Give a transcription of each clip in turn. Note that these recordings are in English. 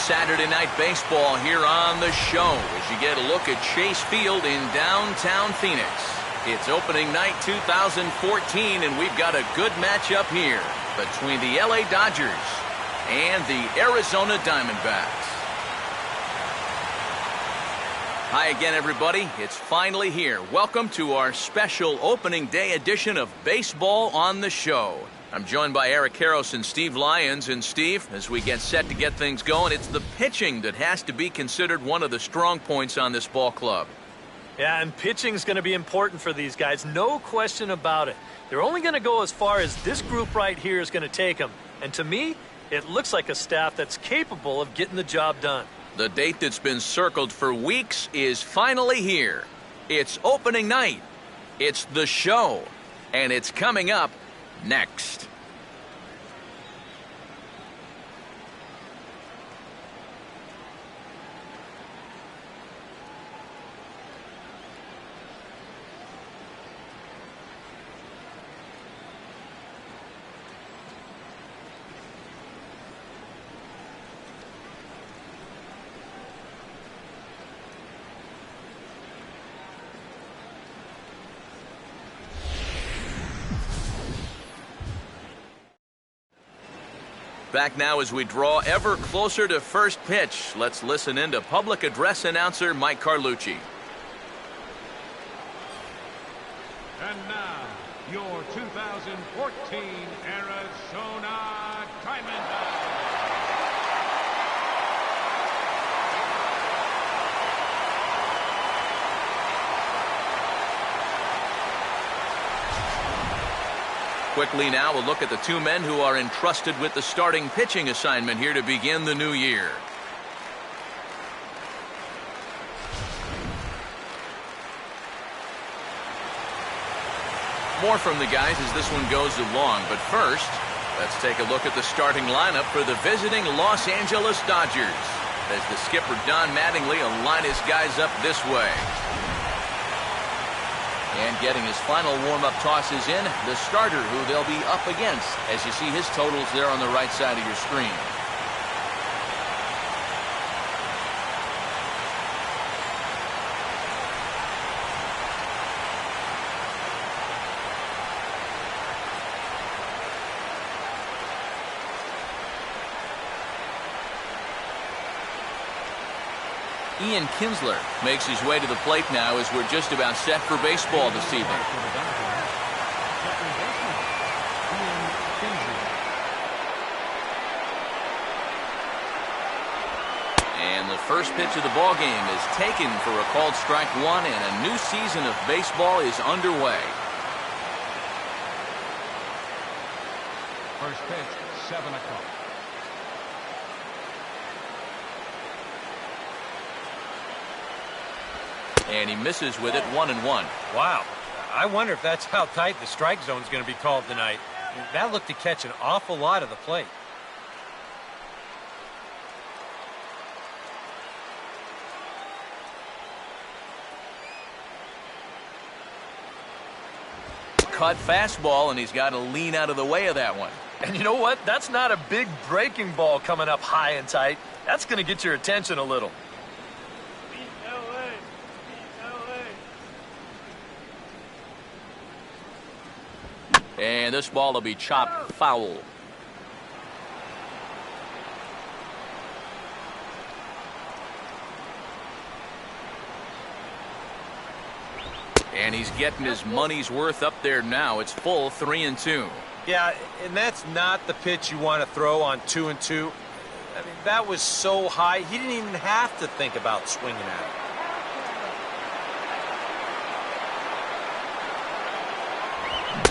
Saturday Night Baseball here on the show as you get a look at Chase Field in downtown Phoenix. It's opening night 2014, and we've got a good matchup here between the LA Dodgers and the Arizona Diamondbacks. Hi again, everybody. It's finally here. Welcome to our special opening day edition of Baseball on the Show. I'm joined by Eric Karros and Steve Lyons. And Steve, as we get set to get things going, it's the pitching that has to be considered one of the strong points on this ball club. Yeah, and pitching's going to be important for these guys, no question about it. They're only going to go as far as this group right here is going to take them. And to me, it looks like a staff that's capable of getting the job done. The date that's been circled for weeks is finally here. It's opening night. It's the show. And it's coming up next. Back now as we draw ever closer to first pitch. Let's listen in to public address announcer Mike Carlucci. And now, your 2014 Arizona Diamondbacks. Quickly now, we'll look at the two men who are entrusted with the starting pitching assignment here to begin the new year. More from the guys as this one goes along, but first, let's take a look at the starting lineup for the visiting Los Angeles Dodgers as the skipper Don Mattingly will line his guys up this way. And getting his final warm-up tosses in, the starter who they'll be up against, as you see his totals there on the right side of your screen. Ian Kinsler makes his way to the plate now as we're just about set for baseball this evening. And the first pitch of the ball game is taken for a called strike one, and a new season of baseball is underway. First pitch, 7 o'clock. And he misses with it, 1-1. Wow. I wonder if that's how tight the strike zone is going to be called tonight. That looked to catch an awful lot of the plate. Cut fastball, and he's got to lean out of the way of that one. And you know what? That's not a big breaking ball coming up high and tight. That's going to get your attention a little. And this ball will be chopped foul. And he's getting his money's worth up there now. It's full 3-2. Yeah, and that's not the pitch you want to throw on 2-2. I mean, that was so high, he didn't even have to think about swinging at it.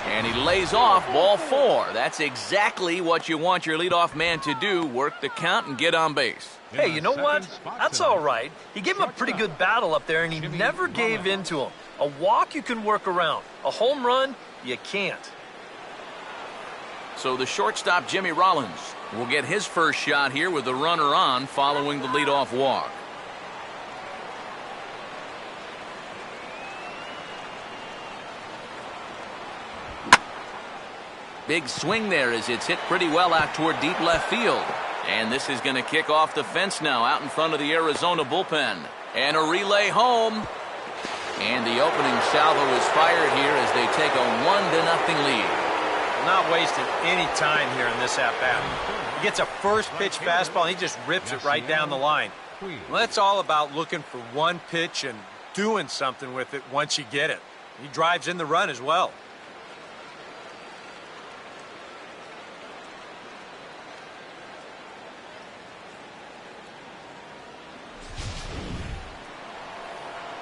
And he lays off ball 4. That's exactly what you want your leadoff man to do, work the count and get on base. Hey, you know what? That's all right. He gave him a pretty good battle up there, and he never gave in to him. A walk you can work around. A home run, you can't. So the shortstop, Jimmy Rollins, will get his first shot here with the runner on following the leadoff walk. Big swing there as it's hit pretty well out toward deep left field. And this is going to kick off the fence now out in front of the Arizona bullpen. And a relay home. And the opening salvo is fired here as they take a 1-0 lead. Not wasting any time here in this at-bat. He gets a first pitch fastball, and he just rips it right down the line. Well, that's all about looking for one pitch and doing something with it once you get it. He drives in the run as well.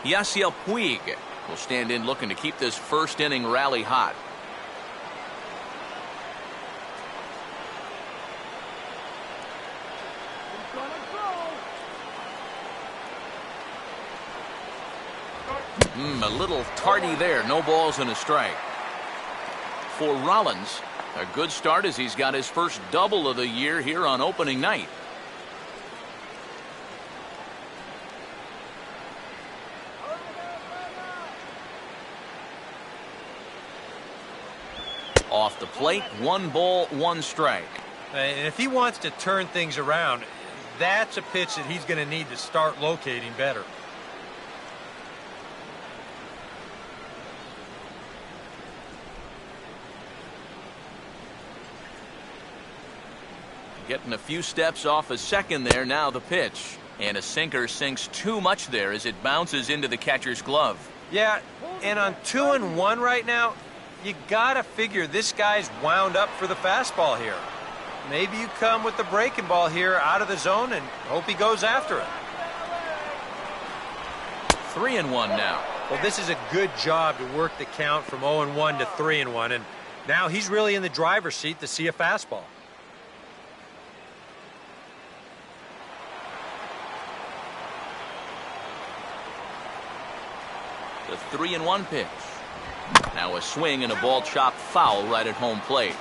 Yasiel Puig will stand in looking to keep this first inning rally hot. A little tardy there. No balls and a strike. For Rollins, a good start as he's got his first double of the year here on opening night. Off the plate, 1 ball, 1 strike. And if he wants to turn things around, that's a pitch that he's going to need to start locating better. Getting a few steps off a second there. Now the pitch. And a sinker sinks too much there as it bounces into the catcher's glove. Yeah, and on 2-1 right now, you got to figure this guy's wound up for the fastball here. Maybe you come with the breaking ball here out of the zone and hope he goes after it. 3-1 now. Well, this is a good job to work the count from 0-1 to 3-1, and now he's really in the driver's seat to see a fastball. The 3-1 pitch. Now a swing and a ball chopped foul right at home plate.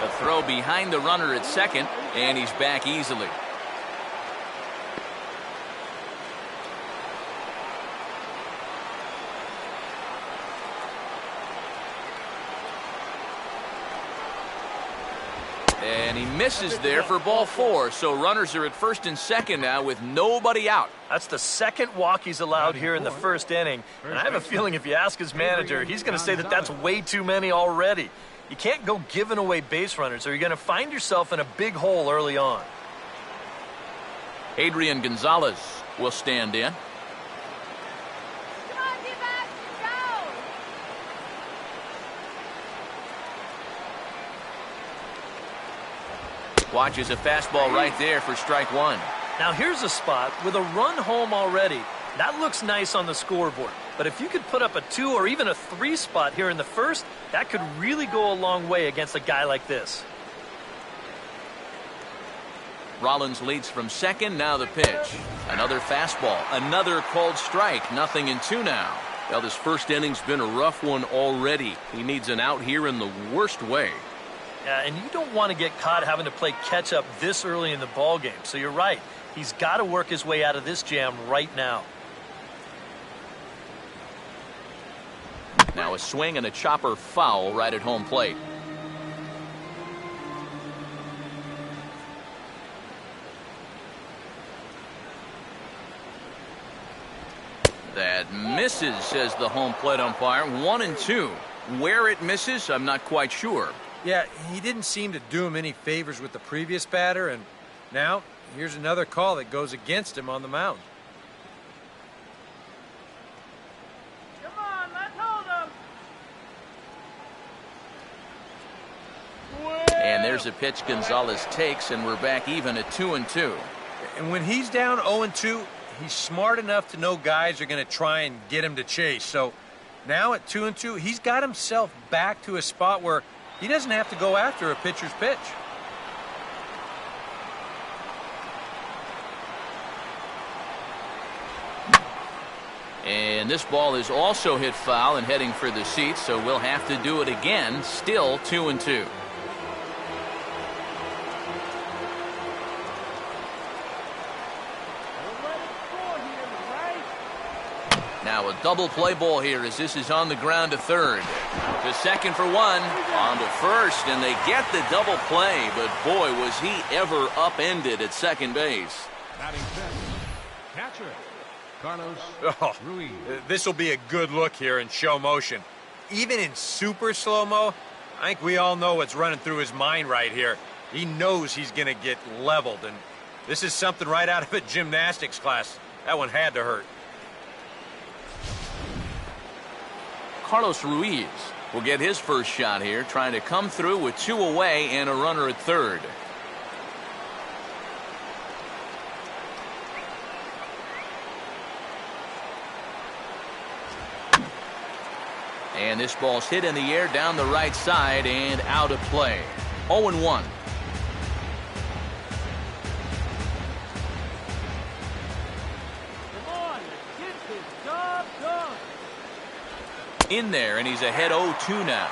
The throw behind the runner at second, and he's back easily. And he misses there for ball 4, so runners are at first and second now with nobody out. That's the second walk he's allowed here in the first inning. And I have a feeling if you ask his manager, he's going to say that that's way too many already. You can't go giving away base runners or you're going to find yourself in a big hole early on. Adrian Gonzalez will stand in. Watches a fastball right there for strike 1. Now here's a spot with a run home already. That looks nice on the scoreboard. But if you could put up a 2 or even a 3 spot here in the first, that could really go a long way against a guy like this. Rollins leads from second. Now the pitch. Another fastball. Another called strike. 0-2 now. Well, this first inning's been a rough one already. He needs an out here in the worst way. Yeah, and you don't want to get caught having to play catch up this early in the ball game. So you're right. He's got to work his way out of this jam right now. Now a swing and a chopper foul right at home plate. That misses, says the home plate umpire. 1-2. Where it misses, I'm not quite sure. Yeah, he didn't seem to do him any favors with the previous batter, and now here's another call that goes against him on the mound. Come on, let's hold him. And there's a pitch Gonzalez takes, and we're back even at 2-2. And when he's down 0-2, he's smart enough to know guys are going to try and get him to chase. So now at 2-2, he's got himself back to a spot where he doesn't have to go after a pitcher's pitch. And this ball is also hit foul and heading for the seats, so we'll have to do it again. Still 2-2. Now a double play ball here as this is on the ground to third. To second for one. On to first, and they get the double play. But boy, was he ever upended at second base. Batting fifth, catcher, Carlos Ruiz. This will be a good look here in show motion. Even in super slow-mo, I think we all know what's running through his mind right here. He knows he's going to get leveled, and this is something right out of a gymnastics class. That one had to hurt. Carlos Ruiz will get his first shot here, trying to come through with two away and a runner at third. And this ball's hit in the air down the right side and out of play. 0-1. Come on, get this job done. In there, and he's ahead 0-2 now.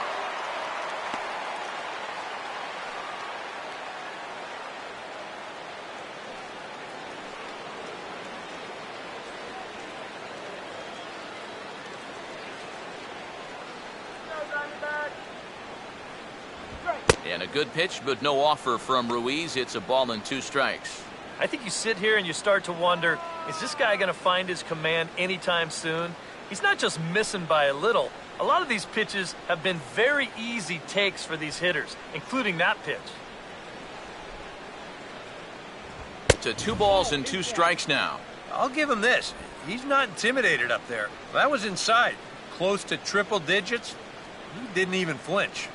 And a good pitch, but no offer from Ruiz. It's a ball and 2 strikes. I think you sit here and you start to wonder, is this guy going to find his command anytime soon? He's not just missing by a little. A lot of these pitches have been very easy takes for these hitters, including that pitch. To 2 balls and 2 strikes now. I'll give him this. He's not intimidated up there. That was inside. Close to triple digits. He didn't even flinch.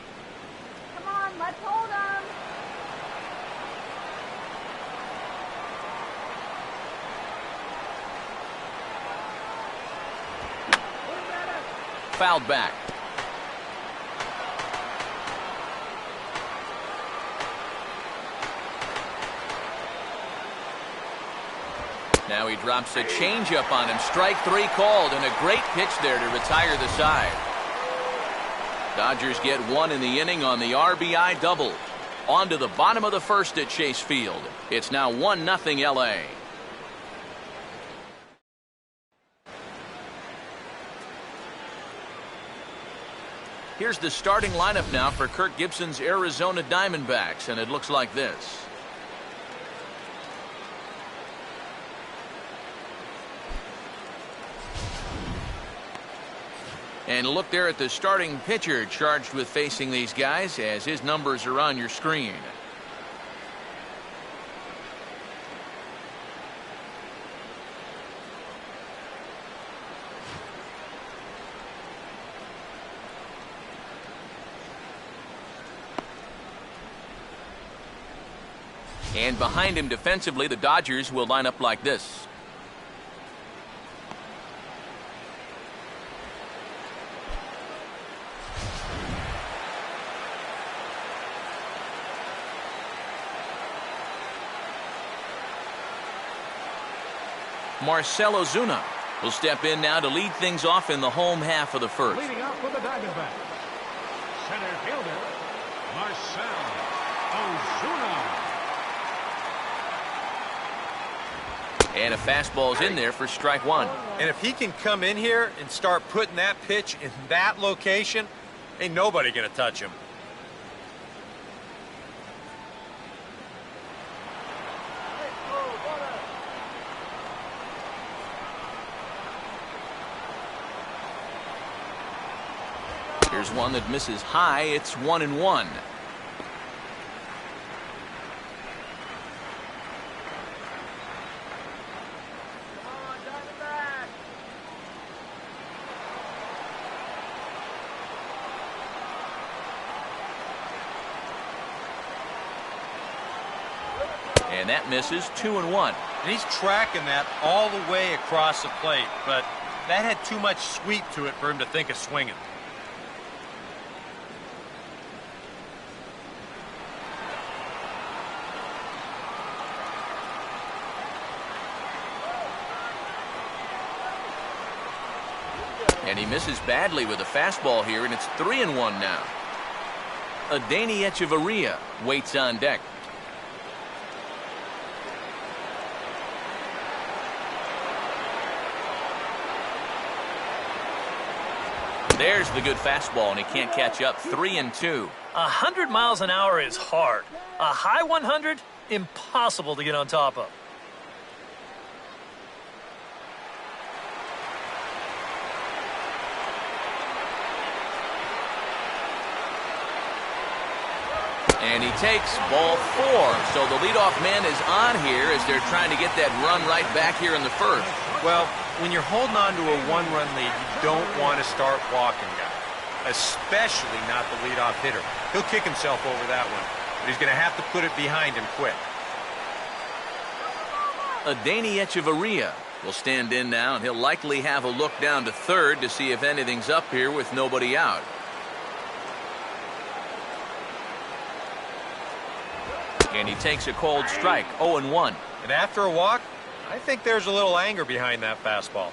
Come on, let's hold him. Fouled back. Now he drops a changeup on him. Strike 3 called, and a great pitch there to retire the side. Dodgers get 1 in the inning on the RBI double. On to the bottom of the first at Chase Field. It's now 1-0 LA. Here's the starting lineup now for Kirk Gibson's Arizona Diamondbacks, and it looks like this. And look there at the starting pitcher charged with facing these guys, as his numbers are on your screen. And behind him defensively, the Dodgers will line up like this. Marcell Ozuna will step in now to lead things off in the home half of the first. Leading off for the Diamondbacks, center fielder, Marcell Ozuna. And a fastball's in there for strike 1. And if he can come in here and start putting that pitch in that location, ain't nobody going to touch him. Here's one that misses high. It's 1-1. And that misses 2-1. And he's tracking that all the way across the plate, but that had too much sweep to it for him to think of swinging. And he misses badly with a fastball here, and it's 3-1 now. Adeiny Echeverria waits on deck. There's the good fastball, and he can't catch up. 3-2. 100 miles an hour is hard. A high 100, impossible to get on top of. And he takes ball 4. So the leadoff man is on here as they're trying to get that run right back here in the first. Well, when you're holding on to a one-run lead, you don't want to start walking guys, especially not the leadoff hitter. He'll kick himself over that one, but he's going to have to put it behind him quick. Adeiny Echeverria will stand in now, and he'll likely have a look down to third to see if anything's up here with nobody out. And he takes a cold strike, 0-1. And after a walk, I think there's a little anger behind that fastball.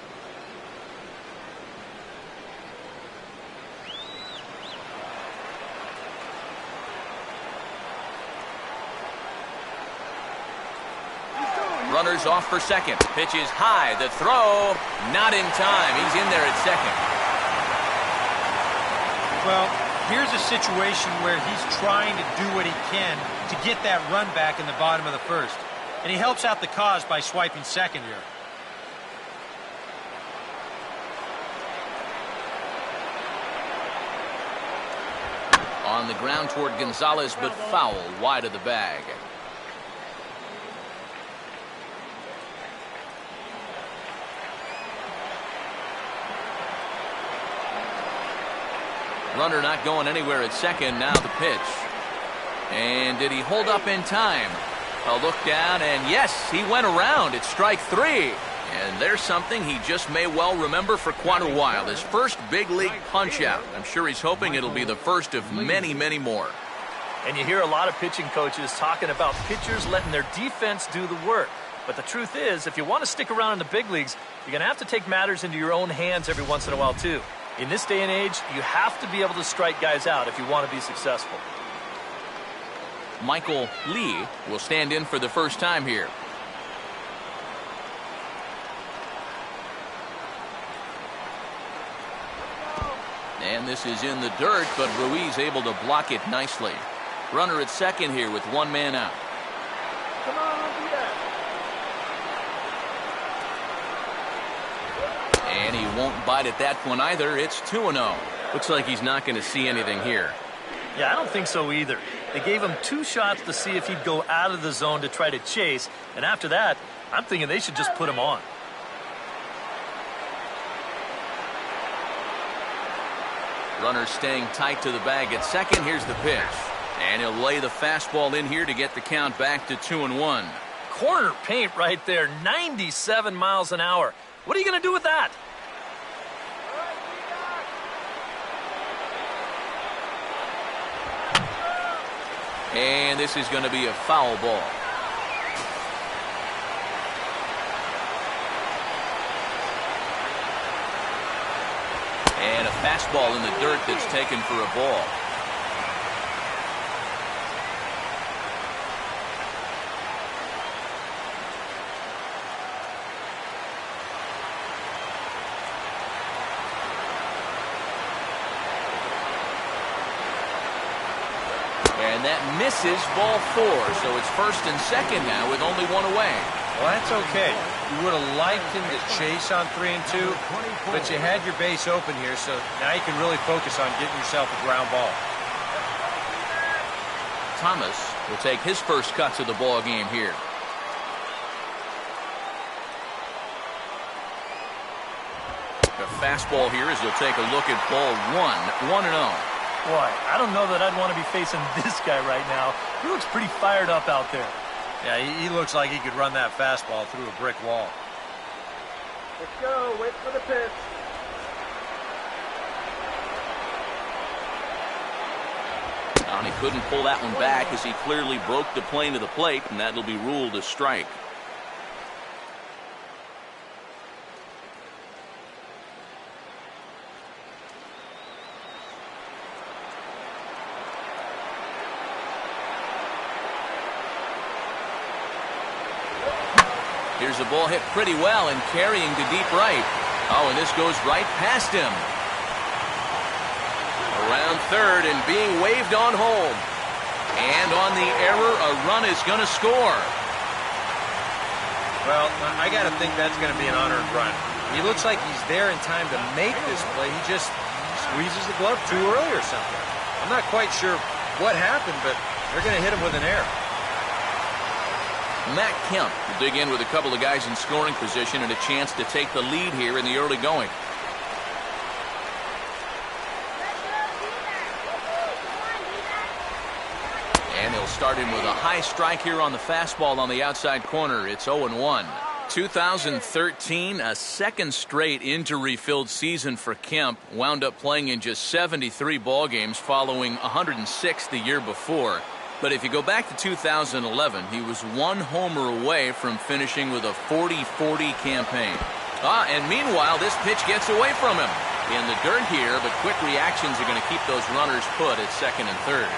Runners off for second. Pitch is high. The throw, not in time. He's in there at second. Well, here's a situation where he's trying to do what he can to get that run back in the bottom of the first. And he helps out the cause by swiping second here. On the ground toward Gonzalez, but foul wide of the bag. Runner not going anywhere at second. Now the pitch. And did he hold up in time? A look down, and yes, he went around. It's strike 3. And there's something he just may well remember for quite a while. His first big league punch out. I'm sure he's hoping it'll be the first of many, many more. And you hear a lot of pitching coaches talking about pitchers letting their defense do the work. But the truth is, if you want to stick around in the big leagues, you're going to have to take matters into your own hands every once in a while, too. In this day and age, you have to be able to strike guys out if you want to be successful. Michael Lee will stand in for the first time here. And this is in the dirt, but Ruiz able to block it nicely. Runner at second here with one man out. Come on, do that. And he won't bite at that one either. It's 2-0. Looks like he's not going to see anything here. Yeah, I don't think so either. They gave him 2 shots to see if he'd go out of the zone to try to chase. And after that, I'm thinking they should just put him on. Runner staying tight to the bag at second. Here's the pitch. And he'll lay the fastball in here to get the count back to 2-1. Corner paint right there, 97 miles an hour. What are you going to do with that? And this is going to be a foul ball. And a fastball in the dirt that's taken for a ball. And that misses ball 4. So it's first and second now with only one away. Well, that's okay. You would have liked him to chase on 3 and 2, but you had your base open here, so now you can really focus on getting yourself a ground ball. Thomas will take his first cuts of the ball game here. The fastball here as he'll take a look at ball 1, 1-0. Boy, I don't know that I'd want to be facing this guy right now. He looks pretty fired up out there. Yeah, he looks like he could run that fastball through a brick wall. Let's go. Wait for the pitch. And he couldn't pull that one back as he clearly broke the plane of the plate, and that'll be ruled a strike. Here's a ball hit pretty well and carrying to deep right. Oh, and this goes right past him. Around third and being waved on home. And on the error, a run is going to score. Well, I got to think that's going to be an unearned run. He looks like he's there in time to make this play. He just squeezes the glove too early or something. I'm not quite sure what happened, but they're going to hit him with an error. Matt Kemp will dig in with a couple of guys in scoring position and a chance to take the lead here in the early going. And he'll start in with a high strike here on the fastball on the outside corner. It's 0-1. 2013, a second straight injury-filled season for Kemp. Wound up playing in just 73 ball games following 106 the year before. But if you go back to 2011, he was one homer away from finishing with a 40-40 campaign. And meanwhile, this pitch gets away from him. In the dirt here, but quick reactions are going to keep those runners put at second and third.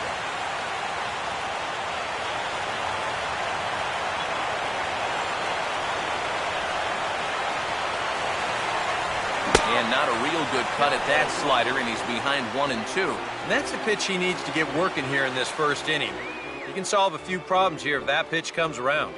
And not a real good cut at that slider, and he's behind 1-2. And that's the pitch he needs to get working here in this first inning. You can solve a few problems here if that pitch comes around.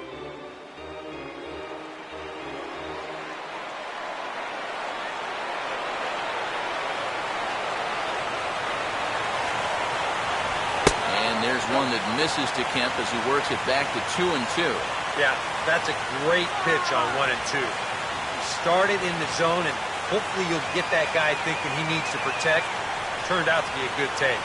And there's one that misses to Kemp as he works it back to 2-2. Yeah, that's a great pitch on 1-2. He started in the zone, and hopefully you'll get that guy thinking he needs to protect. Turned out to be a good take.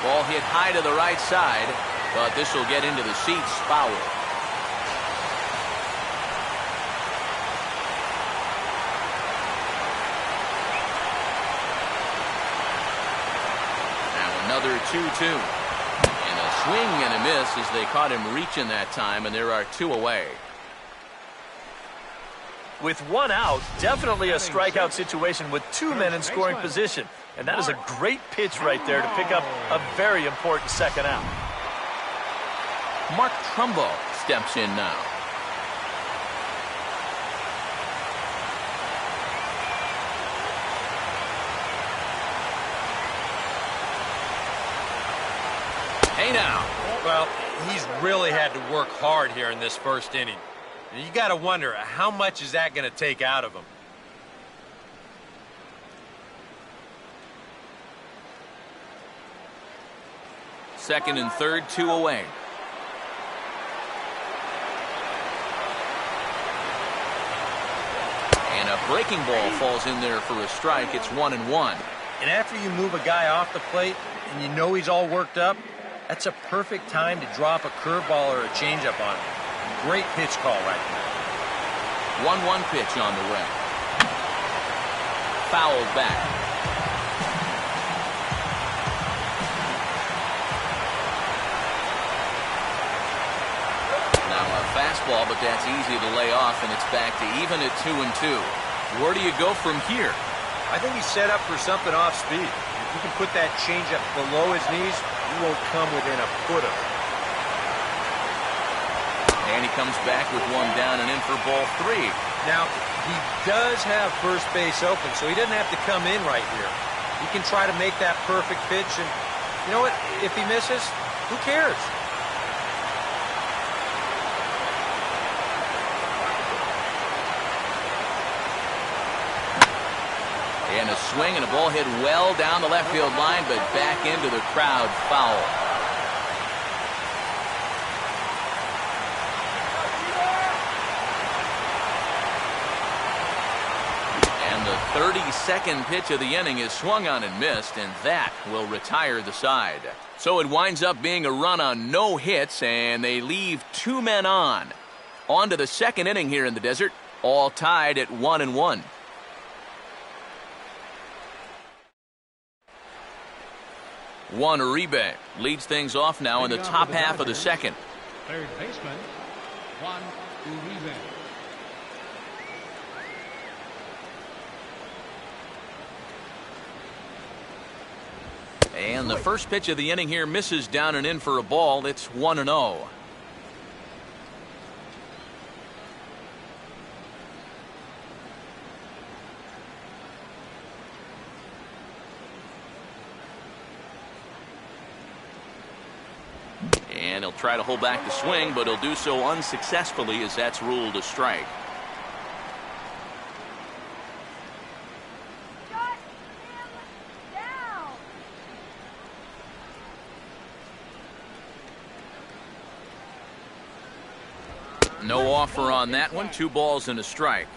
Ball hit high to the right side, but this will get into the seats foul. Another 2-2. And a swing and a miss as they caught him reaching that time, and there are two away. With one out, definitely a strikeout situation with two men in scoring position. And that is a great pitch right there to pick up a very important second out. Mark Trumbo steps in now. Hey now. Well, he's really had to work hard here in this first inning. You got to wonder, how much is that going to take out of him? Second and third, two away. And a breaking ball falls in there for a strike. It's 1-1. And after you move a guy off the plate and you know he's all worked up, that's a perfect time to drop a curveball or a changeup on him. Great pitch call right there. 1-1 pitch on the way. Fouled back. Now a fastball, but that's easy to lay off, and it's back to even at 2-2. Where do you go from here? I think he's set up for something off speed. If you can put that changeup below his knees, he won't come within a foot of it. And he comes back with one down and in for ball three. Now, he does have first base open, so he doesn't have to come in right here. He can try to make that perfect pitch, and you know what? If he misses, who cares? And a swing and a ball hit well down the left field line, but back into the crowd, foul. And the 32nd pitch of the inning is swung on and missed, and that will retire the side. So it winds up being a run on no hits, and they leave two men on. On to the second inning here in the desert, all tied at 1-1. Juan Uribe leads things off now in the top half of the second. Third baseman, Juan Uribe. And the first pitch of the inning here misses down and in for a ball. It's 1-0. And he'll try to hold back the swing, but he'll do so unsuccessfully as that's ruled a strike. No offer on that one. 2 balls and a strike.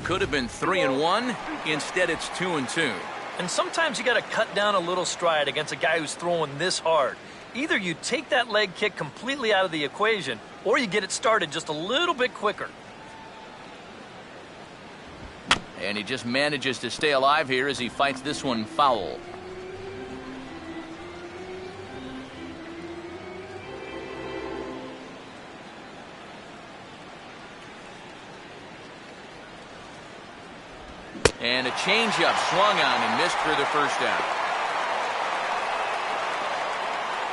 Could have been 3-1. Instead, it's 2-2. And sometimes you got to cut down a little stride against a guy who's throwing this hard. Either you take that leg kick completely out of the equation, or you get it started just a little bit quicker. And he just manages to stay alive here as he fights this one foul. And a changeup swung on and missed for the first out.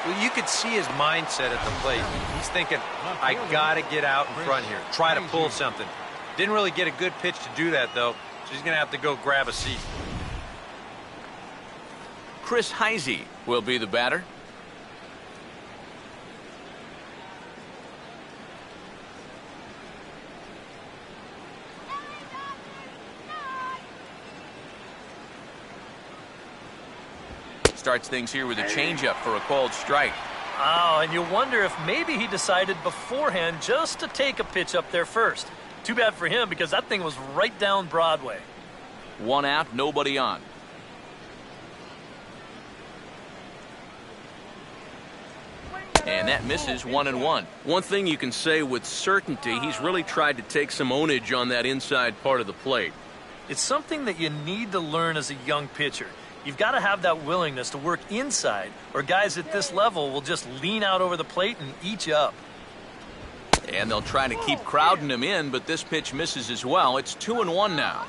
Well, you could see his mindset at the plate. He's thinking, I got to get out in front here, try to pull something. Didn't really get a good pitch to do that, though, so he's going to have to go grab a seat. Chris Heisey will be the batter. Starts things here with a changeup for a called strike. Oh, and you wonder if maybe he decided beforehand just to take a pitch up there first. Too bad for him because that thing was right down Broadway. 1 out, nobody on. And that misses 1-1. One thing you can say with certainty, he's really tried to take some ownage on that inside part of the plate. It's something that you need to learn as a young pitcher. You've got to have that willingness to work inside, or guys at this level will just lean out over the plate and eat you up. And they'll try to keep crowding him in, but this pitch misses as well. It's 2-1 now.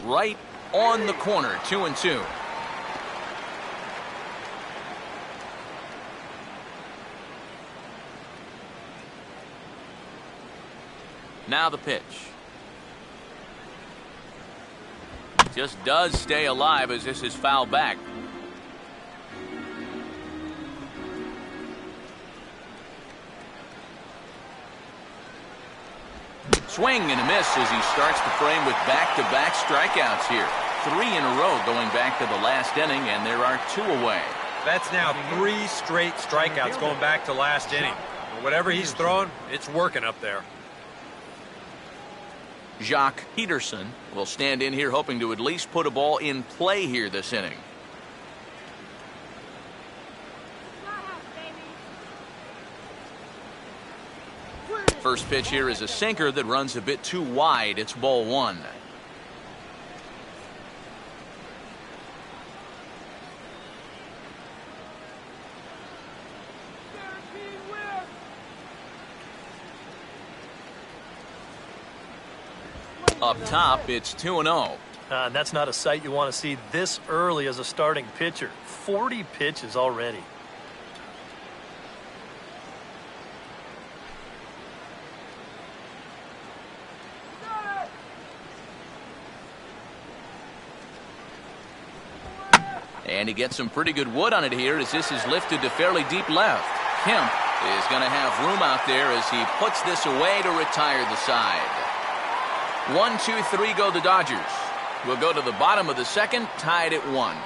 Right on the corner, 2-2. Now the pitch. Just does stay alive as this is fouled back. Swing and a miss as he starts the frame with back-to-back strikeouts here. 3 in a row going back to the last inning, and there are 2 away. That's now 3 straight strikeouts going back to last inning. Whatever he's throwing, it's working up there. Jacques Peterson will stand in here hoping to at least put a ball in play here this inning. First pitch here is a sinker that runs a bit too wide. It's ball 1. Up top, it's 2-0. That's not a sight you want to see this early as a starting pitcher. 40 pitches already. And he gets some pretty good wood on it here as this is lifted to fairly deep left. Kemp is going to have room out there as he puts this away to retire the side. 1, 2, 3 go the Dodgers. We'll go to the bottom of the second, tied at 1.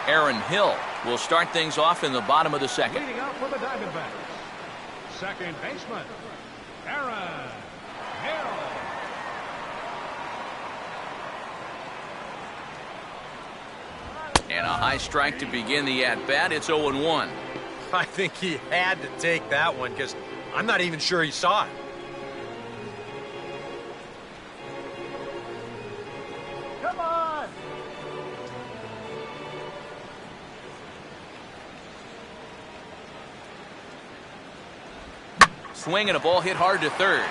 Aaron Hill will start things off in the bottom of the second. Leading out for the Diamondbacks, second baseman, Aaron Hill. And a high strike to begin the at-bat. It's 0-1. I think he had to take that one because I'm not even sure he saw it. Come on! swing and a ball hit hard to third.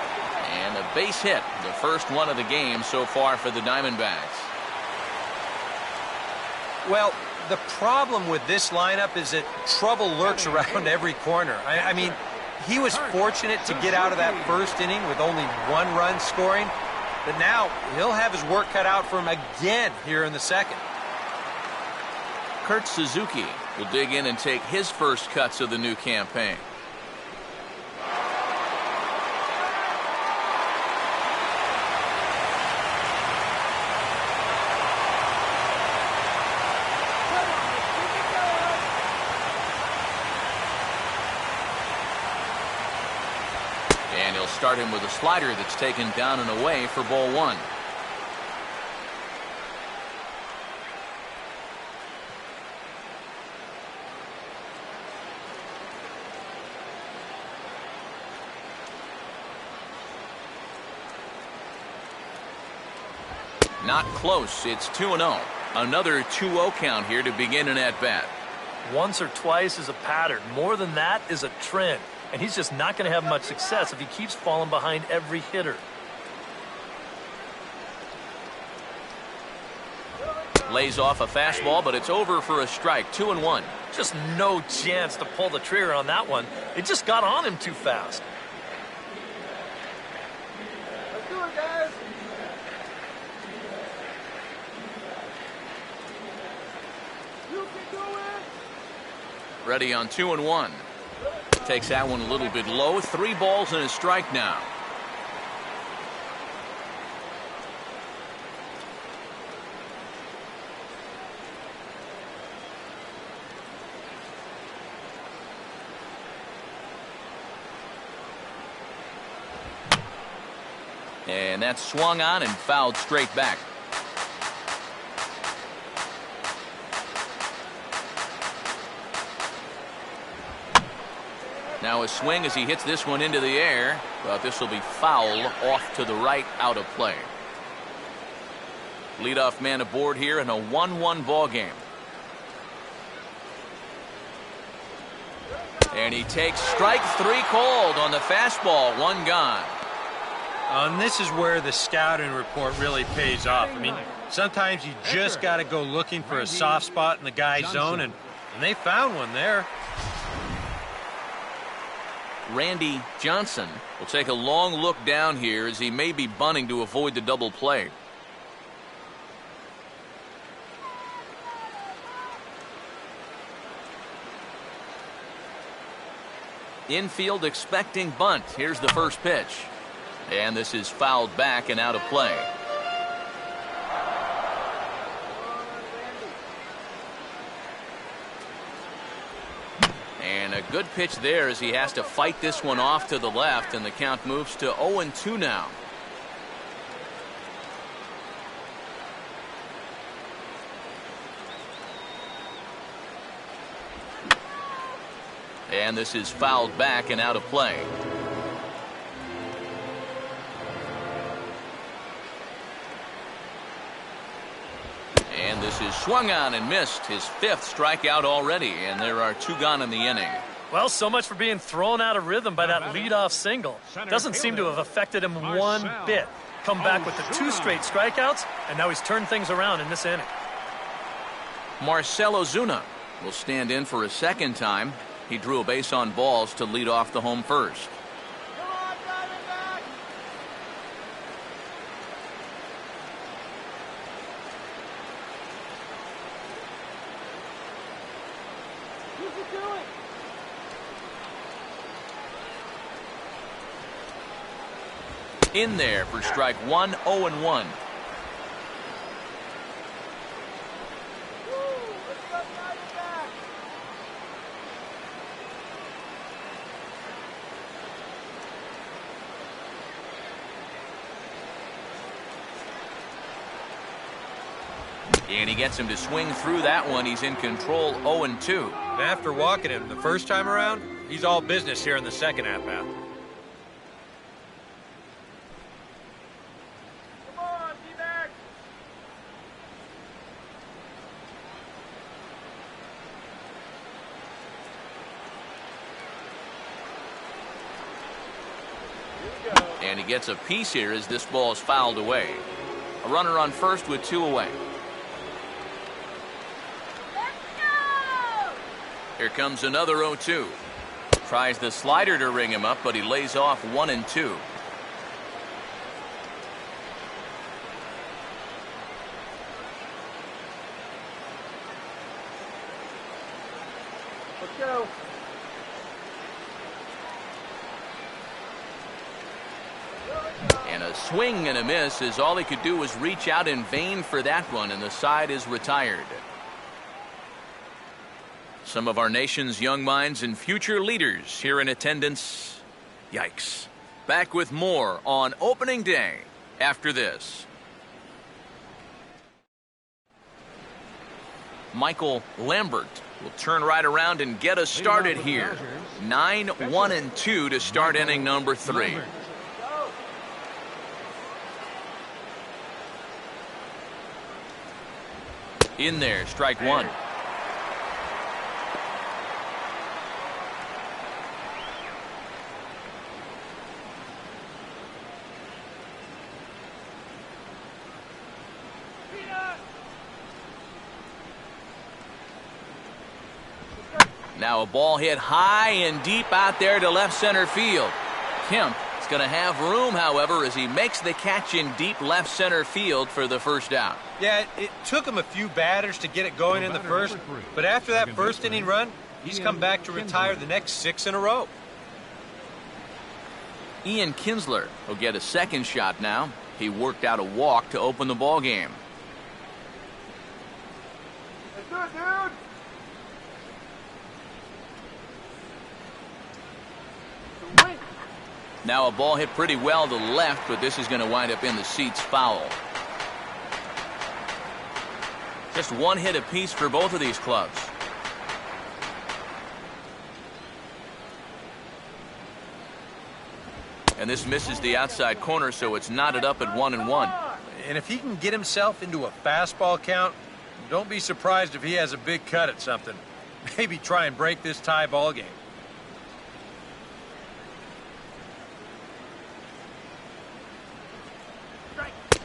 And a base hit, the first one of the game so far for the Diamondbacks. Well, the problem with this lineup is that trouble lurks around every corner. I mean, he was fortunate to get out of that first inning with only 1 run scoring, but now he'll have his work cut out for him again here in the second. Kurt Suzuki will dig in and take his first cuts of the new campaign. And he'll start him with a slider that's taken down and away for ball 1. Not close. It's 2-0. Another 2-0 count here to begin an at-bat. Once or twice is a pattern. More than that is a trend. And he's just not going to have much success if he keeps falling behind every hitter. Lays off a fastball, but it's over for a strike. 2-1. Just no chance to pull the trigger on that one. It just got on him too fast. Let's do it, guys. You can do it. Ready on 2-1. Takes that one a little bit low. 3 balls and a strike now. And that's swung on and fouled straight back. Now a swing as he hits this one into the air, but this will be foul off to the right, out of play. Leadoff man aboard here in a 1-1 ball game. And he takes strike 3 called on the fastball. 1 gone. And this is where the scouting report really pays off. I mean, sometimes you just got to go looking for a soft spot in the guy's zone, and they found one there. Randy Johnson will take a long look down here as he may be bunting to avoid the double play. Infield expecting bunt. Here's the first pitch. And this is fouled back and out of play. And a good pitch there as he has to fight this one off to the left, and the count moves to 0-2 now. And this is fouled back and out of play. And this is swung on and missed. His 5th strikeout already, and there are 2 gone in the inning. Well, so much for being thrown out of rhythm by that leadoff single. Doesn't seem to have affected him one bit. Come back with the 2 straight strikeouts, and now he's turned things around in this inning. Marcell Ozuna will stand in for a second time. He drew a base on balls to lead off the home first. Come on, Diamondbacks. You can do it. In there for strike 1, 0-1. Let's go, Diamondbacks. And he gets him to swing through that one. He's in control, 0-2. And after walking him the first time around, he's all business here in the second at-bat. Come on, D-backs. And he gets a piece here as this ball is fouled away. A runner on first with 2 away. Here comes another 0-2. Tries the slider to ring him up, but he lays off 1 and 2. Let's go. And a swing and a miss as all he could do was reach out in vain for that one, and the side is retired. Some of our nation's young minds and future leaders here in attendance. Yikes. Back with more on opening day after this. Michael Lambert will turn right around and get us started here. 9-1-2 to start inning number 3. In there, strike 1. Now a ball hit high and deep out there to left center field. Kemp is going to have room, however, as he makes the catch in deep left center field for the first out. Yeah, it took him a few batters to get it going in the first, but after that first inning run, he's come back to retire the next 6 in a row. Ian Kinsler will get a second shot now. He worked out a walk to open the ball game. Let's do it, dude. Now a ball hit pretty well to left, but this is going to wind up in the seats foul. Just 1 hit apiece for both of these clubs. And this misses the outside corner, so it's knotted up at 1-1. And if he can get himself into a fastball count, don't be surprised if he has a big cut at something. Maybe try and break this tie ball game.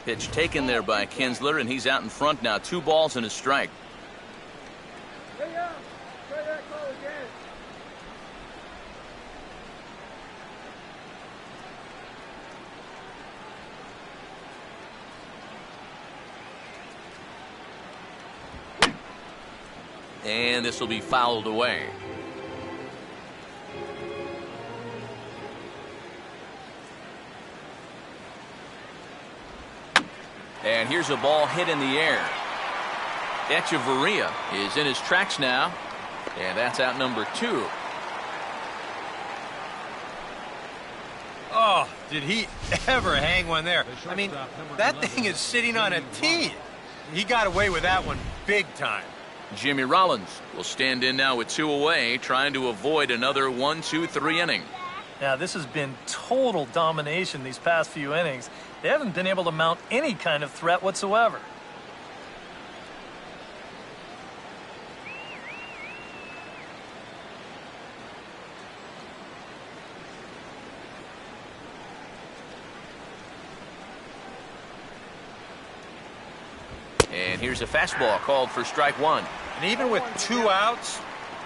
Pitch taken there by Kinsler, and he's out in front now. 2 balls and a strike. Yeah. Try that call again. And this will be fouled away. And here's a ball hit in the air. Echeverria is in his tracks now. And that's out number 2. Oh, did he ever hang one there? I mean, that thing is sitting on a tee. He got away with that one big time. Jimmy Rollins will stand in now with 2 away, trying to avoid another 1-2-3 inning. Now, this has been total domination these past few innings. They haven't been able to mount any kind of threat whatsoever. And here's a fastball called for strike 1. And even with 2 outs,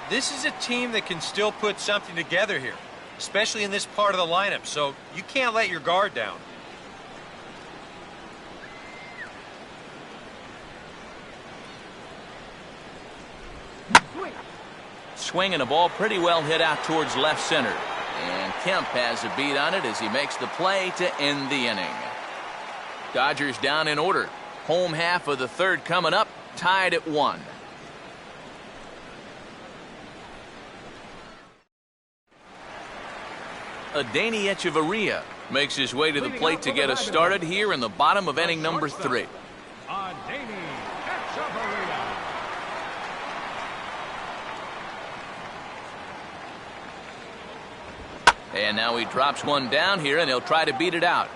this is a team that can still put something together here, especially in this part of the lineup, so you can't let your guard down. Swing and a ball pretty well hit out towards left center. And Kemp has a beat on it as he makes the play to end the inning. Dodgers down in order. Home half of the 3rd coming up, tied at 1. Adeiny Echeverria makes his way to the plate to get us started here in the bottom of inning number 3. Adeiny Echeverria. And now he drops one down here, and he'll try to beat it out.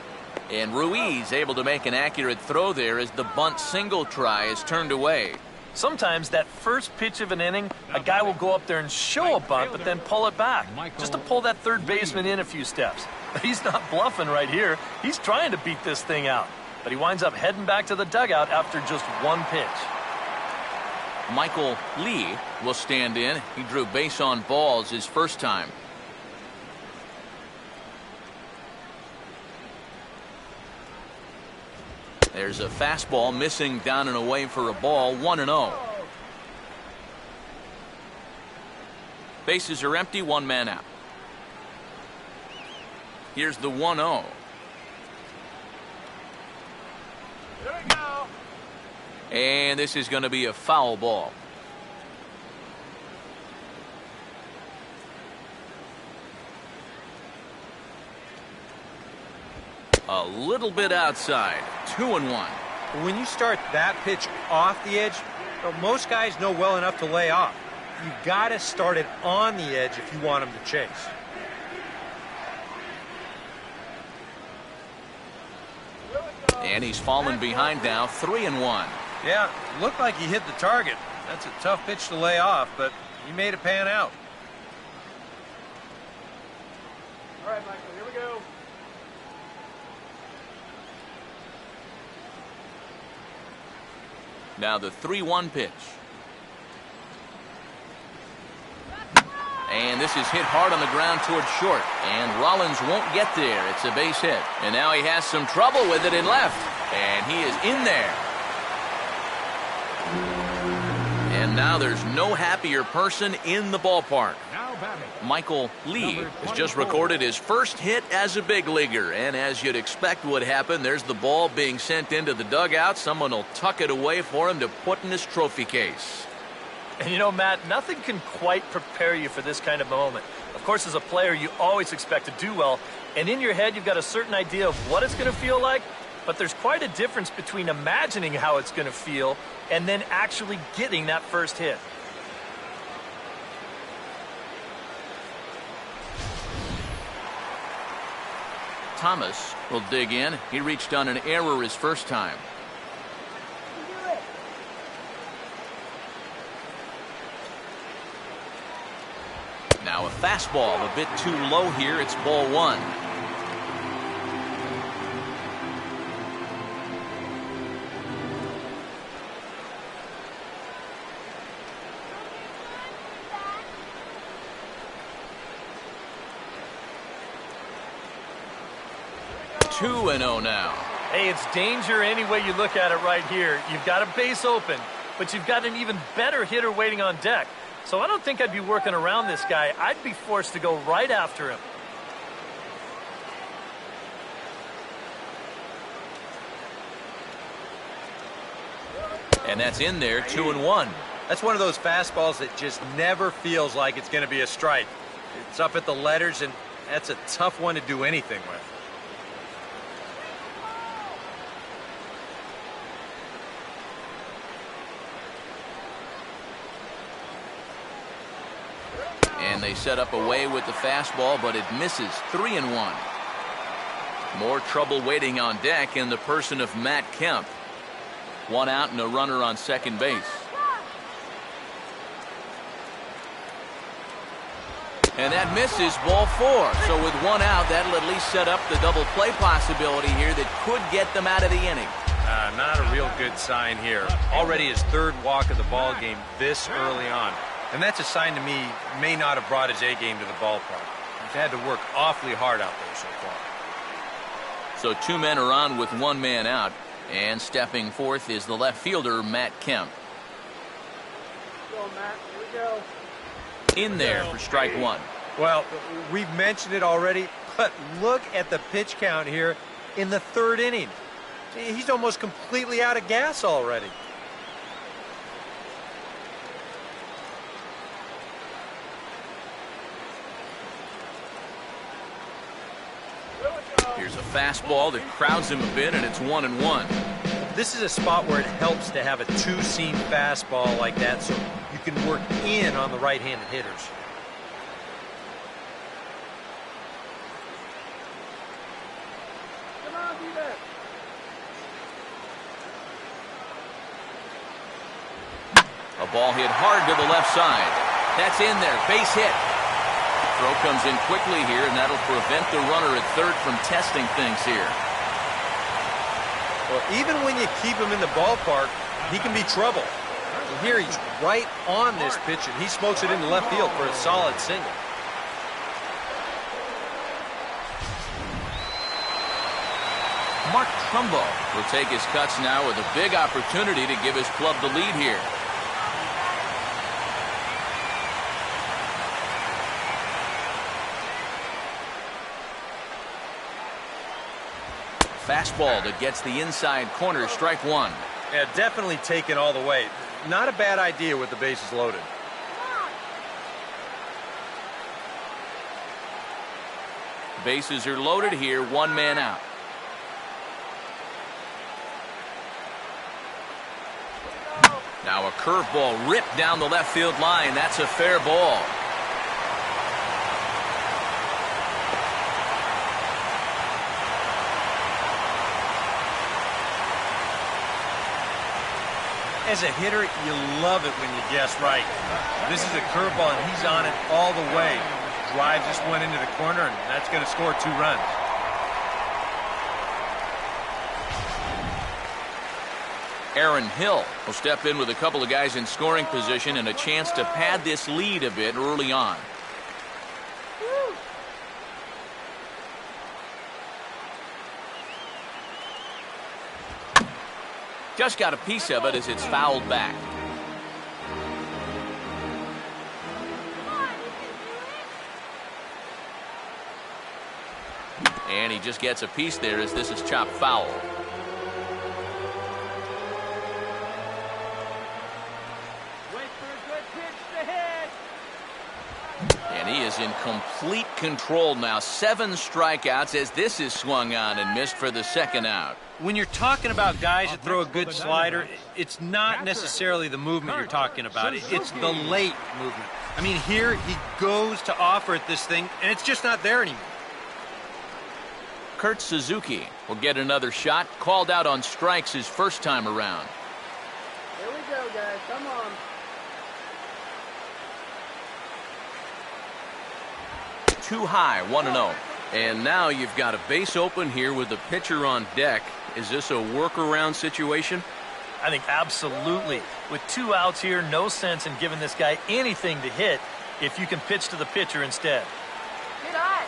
And Ruiz able to make an accurate throw there as the bunt single try is turned away. Sometimes that first pitch of an inning, a guy will go up there and show a bunt, but then pull it back, just to pull that third baseman in a few steps. He's not bluffing right here. He's trying to beat this thing out, but he winds up heading back to the dugout after just one pitch. Michael Lee will stand in. He drew base on balls his first time. There's a fastball missing down and away for a ball, 1-0. Bases are empty, one man out. Here's the 1-0. Here we go. And this is going to be a foul ball. A little bit outside. 2-1. When you start that pitch off the edge, most guys know well enough to lay off. You've got to start it on the edge if you want them to chase. And he's fallen behind now, 3-1. Yeah, looked like he hit the target. That's a tough pitch to lay off, but he made it pan out. All right, Michael, here we go. Now the 3-1 pitch. And this is hit hard on the ground towards short. And Rollins won't get there. It's a base hit. And now he has some trouble with it in left. And he is in there. And now there's no happier person in the ballpark. Now batting. Michael Lee has just recorded his first hit as a big leaguer. And as you'd expect would happen, there's the ball being sent into the dugout. Someone will tuck it away for him to put in his trophy case. And you know, Matt, nothing can quite prepare you for this kind of moment. Of course, as a player, you always expect to do well. And in your head, you've got a certain idea of what it's going to feel like. But there's quite a difference between imagining how it's going to feel and then actually getting that first hit. Thomas will dig in. He reached on an error his first time. Now a fastball a bit too low here. It's ball one. Two and 0 now. Hey, it's danger any way you look at it right here. You've got a base open, but you've got an even better hitter waiting on deck. So I don't think I'd be working around this guy. I'd be forced to go right after him. And that's in there, 2-1. That's one of those fastballs that just never feels like it's going to be a strike. It's up at the letters, and that's a tough one to do anything with. And they set up away with the fastball, but it misses. 3-1. More trouble waiting on deck in the person of Matt Kemp. One out and a runner on second base. And that misses, ball four. So with one out, that'll at least set up the double play possibility here that could get them out of the inning. Not a real good sign here. Already his third walk of the ball game this early on. And that's a sign to me he may not have brought his A game to the ballpark. He's had to work awfully hard out there so far. So two men are on with one man out. And stepping forth is the left fielder, Matt Kemp. Go, Matt. Here we go. In there for strike one. Well, we've mentioned it already, but look at the pitch count here in the third inning. He's almost completely out of gas already. Here's a fastball that crowds him a bit, and it's 1-1. This is a spot where it helps to have a two-seam fastball like that so you can work in on the right-handed hitters. Come on, D-back. ball hit hard to the left side. That's in there. Base hit. Throw comes in quickly here, and that'll prevent the runner at third from testing things here. Well, even when you keep him in the ballpark, he can be trouble. And here he's right on this pitch, and he smokes it into left field for a solid single. Mark Trumbo will take his cuts now with a big opportunity to give his club the lead here. Fastball that gets the inside corner, strike one. Yeah, definitely take it all the way. Not a bad idea with the bases loaded. Bases are loaded here, one man out. Now a curveball ripped down the left field line. That's a fair ball. As a hitter, you love it when you guess right. This is a curveball, and he's on it all the way. Drives this one into the corner, and that's going to score 2 runs. Aaron Hill will step in with a couple of guys in scoring position and a chance to pad this lead a bit early on. Just got a piece of it as it's fouled back. And he just gets a piece there as this is chopped foul. And he is in complete control now. 7 strikeouts as this is swung on and missed for the second out. When you're talking about guys that throw a good slider, it's not necessarily the movement you're talking about. It's the late movement. I mean, here he goes to offer at this thing, and it's just not there anymore. Kurt Suzuki will get another shot. Called out on strikes his first time around. Here we go, guys. Come on. Too high, 1-0. And now you've got a base open here with the pitcher on deck. Is this a workaround situation? I think absolutely. With 2 outs here, no sense in giving this guy anything to hit if you can pitch to the pitcher instead. Get on.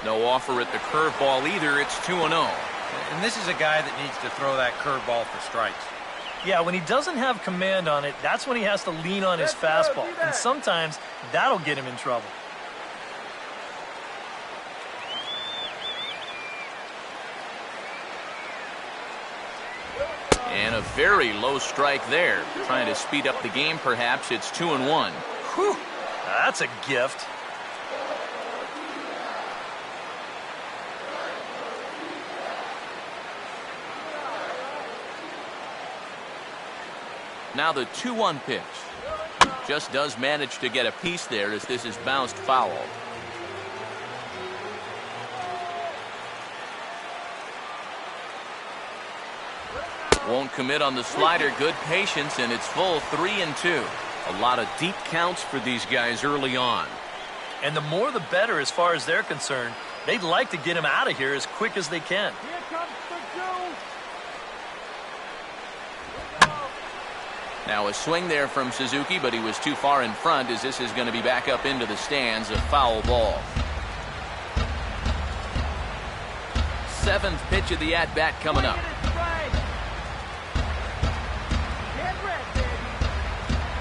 No offer at the curveball either. It's 2-0. And this is a guy that needs to throw that curveball for strikes. Yeah, when he doesn't have command on it, that's when he has to lean on his fastball. And sometimes that'll get him in trouble. And a very low strike there. Trying to speed up the game, perhaps. It's 2-1. Whew, that's a gift. Now the 2-1 pitch. Just does manage to get a piece there as this is bounced foul. Won't commit on the slider. Good patience, and it's full 3-2. A lot of deep counts for these guys early on. And the more the better as far as they're concerned. They'd like to get him out of here as quick as they can. Here comes the Joe. Now a swing there from Suzuki, but he was too far in front as this is going to be back up into the stands. A foul ball. 7th pitch of the at-bat coming up.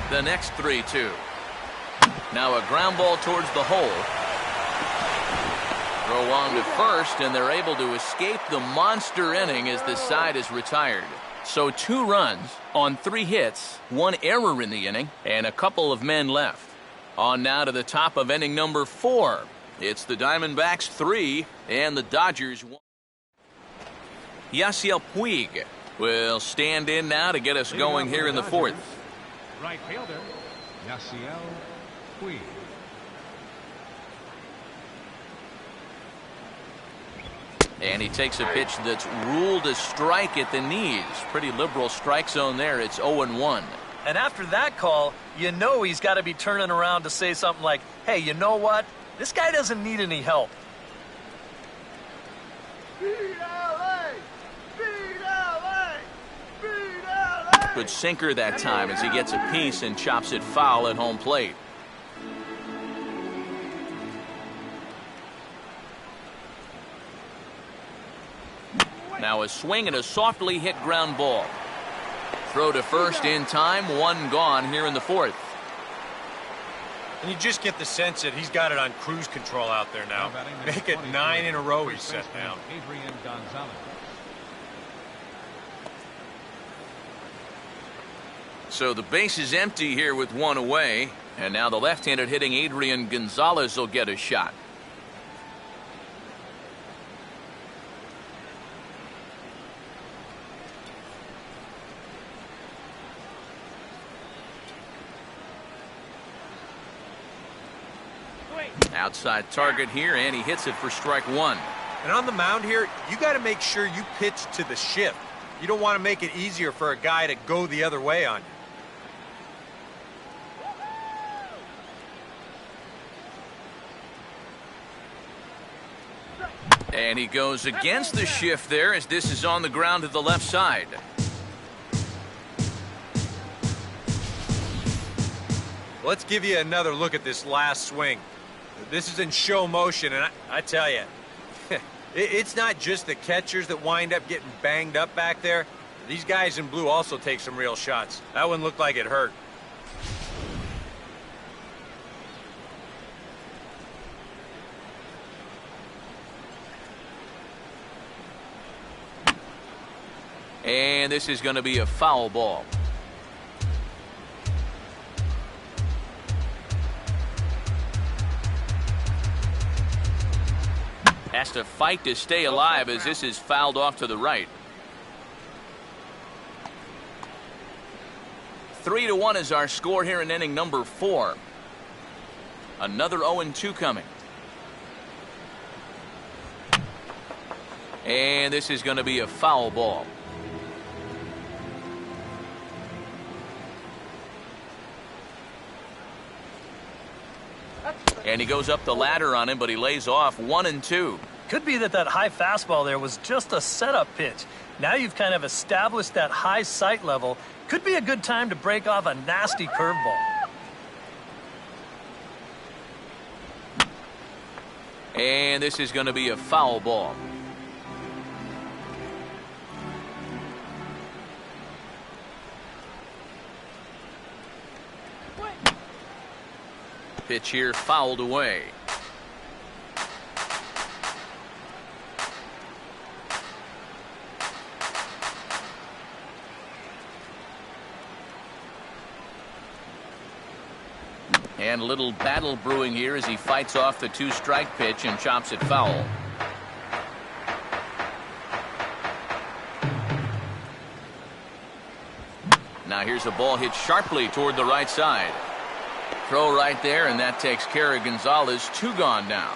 The next 3-2. Now a ground ball towards the hole. Throw on to first, and they're able to escape the monster inning as this side is retired. So 2 runs on 3 hits, 1 error in the inning, and a couple of men left. On now to the top of inning number 4. It's the Diamondbacks 3 and the Dodgers 1. Yasiel Puig will stand in now to get us going here in the 4th. Right fielder, Yasiel Puig. And he takes a pitch that's ruled a strike at the knees. Pretty liberal strike zone there. It's 0-1. And after that call, you know he's got to be turning around to say something like, hey, you know what? This guy doesn't need any help. Good sinker that time as he gets a piece and chops it foul at home plate. Now a swing and a softly hit ground ball. Throw to first in time, one gone here in the fourth. And you just get the sense that he's got it on cruise control out there now. Make it 9 in a row he's set down. So the base is empty here with one away, and now the left-handed hitting Adrian Gonzalez will get a shot. Outside target here, and he hits it for strike one. And on the mound here, you got to make sure you pitch to the shift. You don't want to make it easier for a guy to go the other way on you. And he goes against the shift there as this is on the ground to the left side. Let's give you another look at this last swing. This is in show motion, and I tell you, it's not just the catchers that wind up getting banged up back there. These guys in blue also take some real shots. That one looked like it hurt. And this is going to be a foul ball. Has to fight to stay alive as this is fouled off to the right. 3-1 is our score here in inning number 4. Another 0-2 coming. And this is going to be a foul ball. And he goes up the ladder on him, but he lays off 1-2. Could be that high fastball there was just a setup pitch. Now you've kind of established that high sight level. Could be a good time to break off a nasty curveball. And this is going to be a foul ball. Pitch here fouled away. And a little battle brewing here as he fights off the 2-strike pitch and chops it foul. Now here's a ball hit sharply toward the right side. Throw right there, and that takes care of Gonzalez. 2 gone now.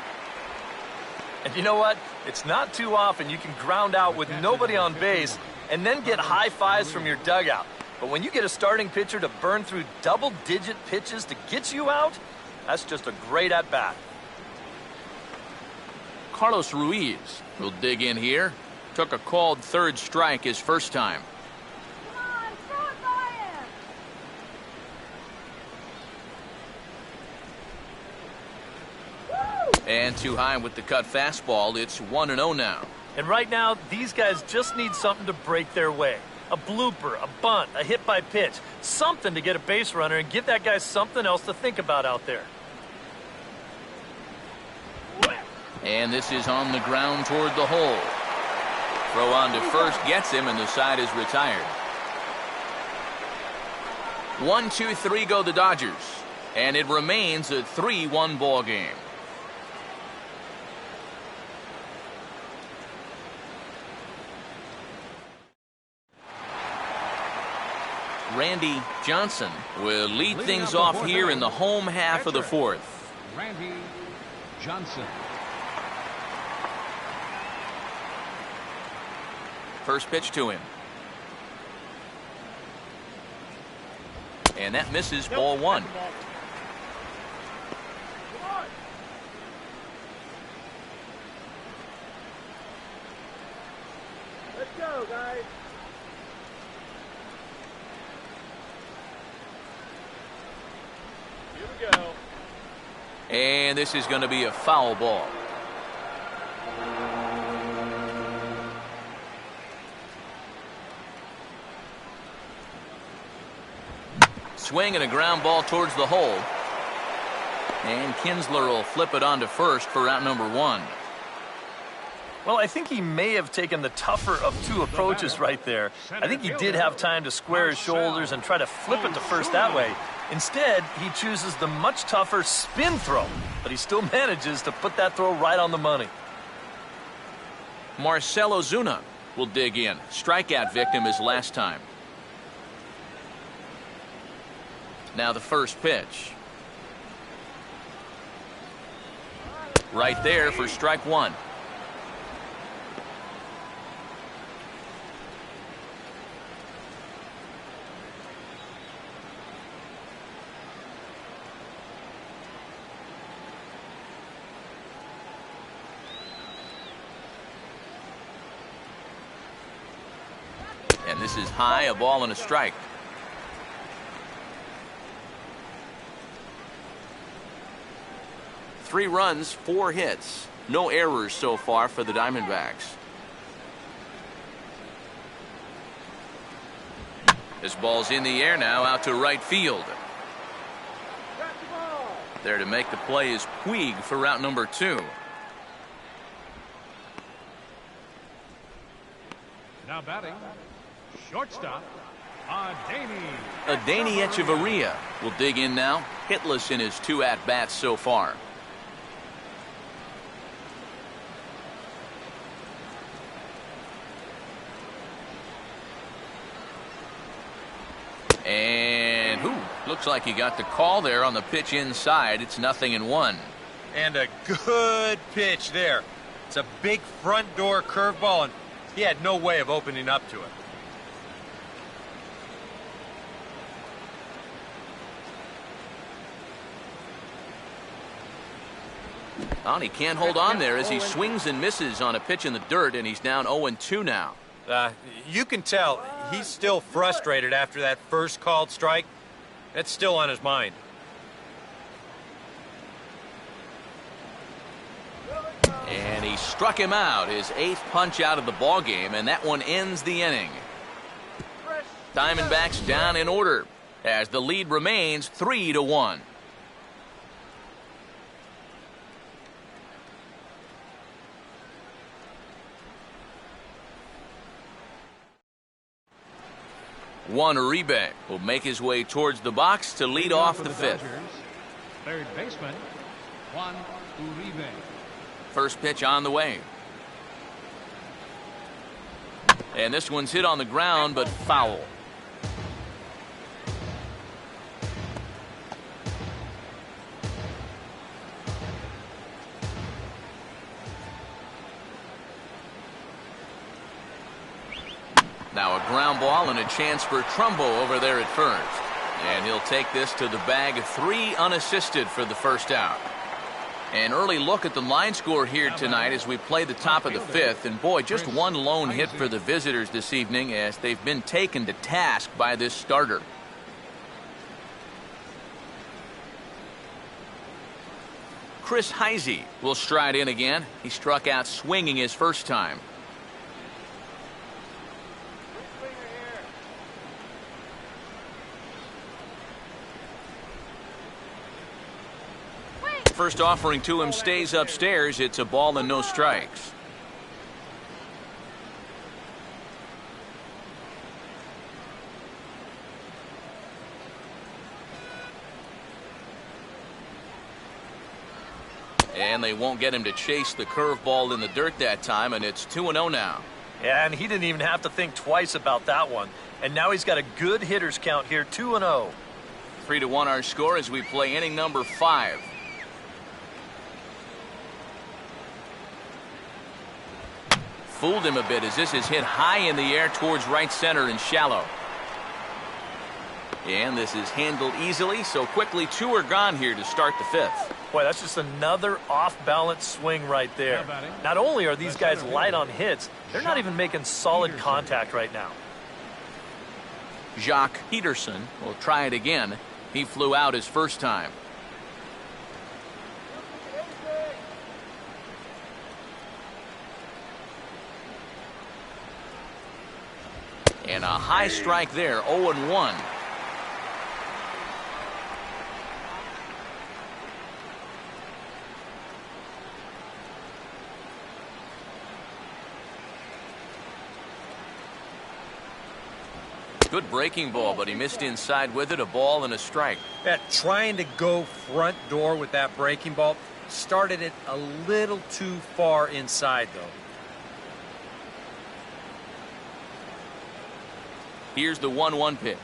And you know what? It's not too often you can ground out with nobody on base and then get high fives from your dugout. But when you get a starting pitcher to burn through double-digit pitches to get you out, that's just a great at-bat. Carlos Ruiz will dig in here. Took a called 3rd strike his first time. And too high with the cut fastball. It's 1-0 now. And right now, these guys just need something to break their way. A blooper, a bunt, a hit by pitch. Something to get a base runner and give that guy something else to think about out there. And this is on the ground toward the hole. Throw on to first gets him, and the side is retired. 1-2-3 go the Dodgers. And it remains a 3-1 ball game. Randy Johnson will lead things off here in the home half of the 4th. Randy Johnson. First pitch to him. And that misses, ball one. Let's go, guys. Here we go. And this is going to be a foul ball. Swing and a ground ball towards the hole. And Kinsler will flip it on to first for out number one. Well, I think he may have taken the tougher of two approaches right there. I think he did have time to square his shoulders and try to flip it to first that way. Instead, he chooses the much tougher spin throw, but he still manages to put that throw right on the money. Marcell Ozuna will dig in. Strikeout victim his last time. Now the first pitch. Right there for strike one. And this is high, a ball and a strike. Three runs, 4 hits. No errors so far for the Diamondbacks. This ball's in the air now, out to right field. There to make the play is Puig for route number 2. Now batting, shortstop, Adeiny Echeverria will dig in now, hitless in his 2 at-bats so far. And looks like he got the call there on the pitch inside. It's 0-1. And a good pitch there. It's a big front door curveball, and he had no way of opening up to it. Oh, he can't hold on there as he swings and misses on a pitch in the dirt, and he's down 0-2 now. You can tell he's still frustrated after that first called strike. That's still on his mind. And he struck him out, his 8th punch out of the ball game, and that one ends the inning. Diamondbacks down in order as the lead remains 3-1. Juan Uribe will make his way towards the box to lead off the 5th. Third baseman, Juan Uribe. First pitch on the way. And this one's hit on the ground, but foul. Now a ground ball and a chance for Trumbo over there at first. And he'll take this to the bag, 3 unassisted for the first out. An early look at the line score here tonight as we play the top of the 5th. And boy, just one lone hit for the visitors this evening as they've been taken to task by this starter. Chris Heisey will stride in again. He struck out swinging his first time. First offering to him stays upstairs. It's a ball and no strikes. And they won't get him to chase the curveball in the dirt that time, and it's 2-0 now. Yeah, and he didn't even have to think twice about that one. And now he's got a good hitters count here, 2-0. 3-1 our score as we play inning number 5. Fooled him a bit as this is hit high in the air towards right center and shallow. And this is handled easily, so quickly 2 are gone here to start the 5th. Boy, that's just another off-balance swing right there. Not only are these guys light on hits, they're not even making solid contact right now. Jacques Peterson will try it again. He flew out his first time. And a high strike there, 0-1. Good breaking ball, but he missed inside with it, a ball and a strike. Yeah, trying to go front door with that breaking ball started it a little too far inside, though. Here's the 1-1 pitch.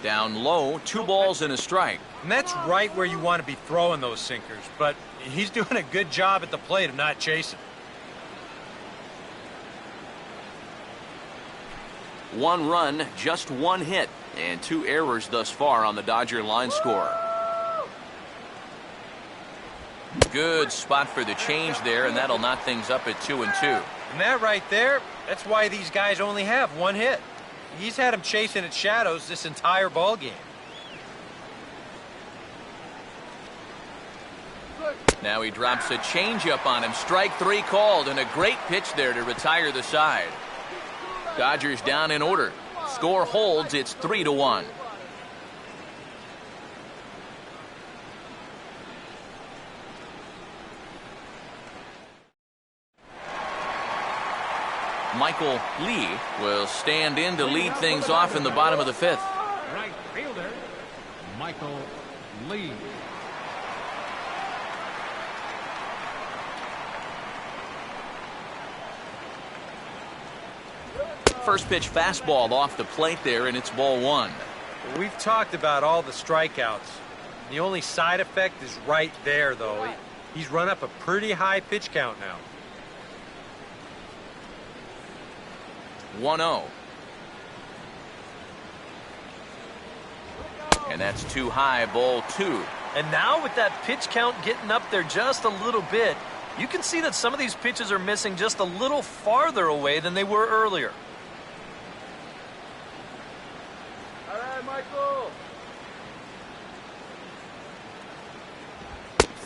Down low, 2 balls and a strike. And that's right where you want to be throwing those sinkers, but he's doing a good job at the plate of not chasing. 1 run, just 1 hit, and 2 errors thus far on the Dodger line score. Good spot for the change there, and that'll knock things up at 2-2. And that right there, that's why these guys only have 1 hit. He's had them chasing at shadows this entire ball game. Now he drops a changeup on him. Strike 3 called, and a great pitch there to retire the side. Dodgers down in order. Score holds. It's 3-1. Michael Lee will stand in to lead things off in the bottom of the 5th. Right fielder, Michael Lee. First pitch fastball off the plate there, and it's ball 1. We've talked about all the strikeouts. The only side effect is right there, though. He's run up a pretty high pitch count now. 1-0. And that's too high, ball 2. And now with that pitch count getting up there just a little bit, you can see that some of these pitches are missing just a little farther away than they were earlier. All right, Michael.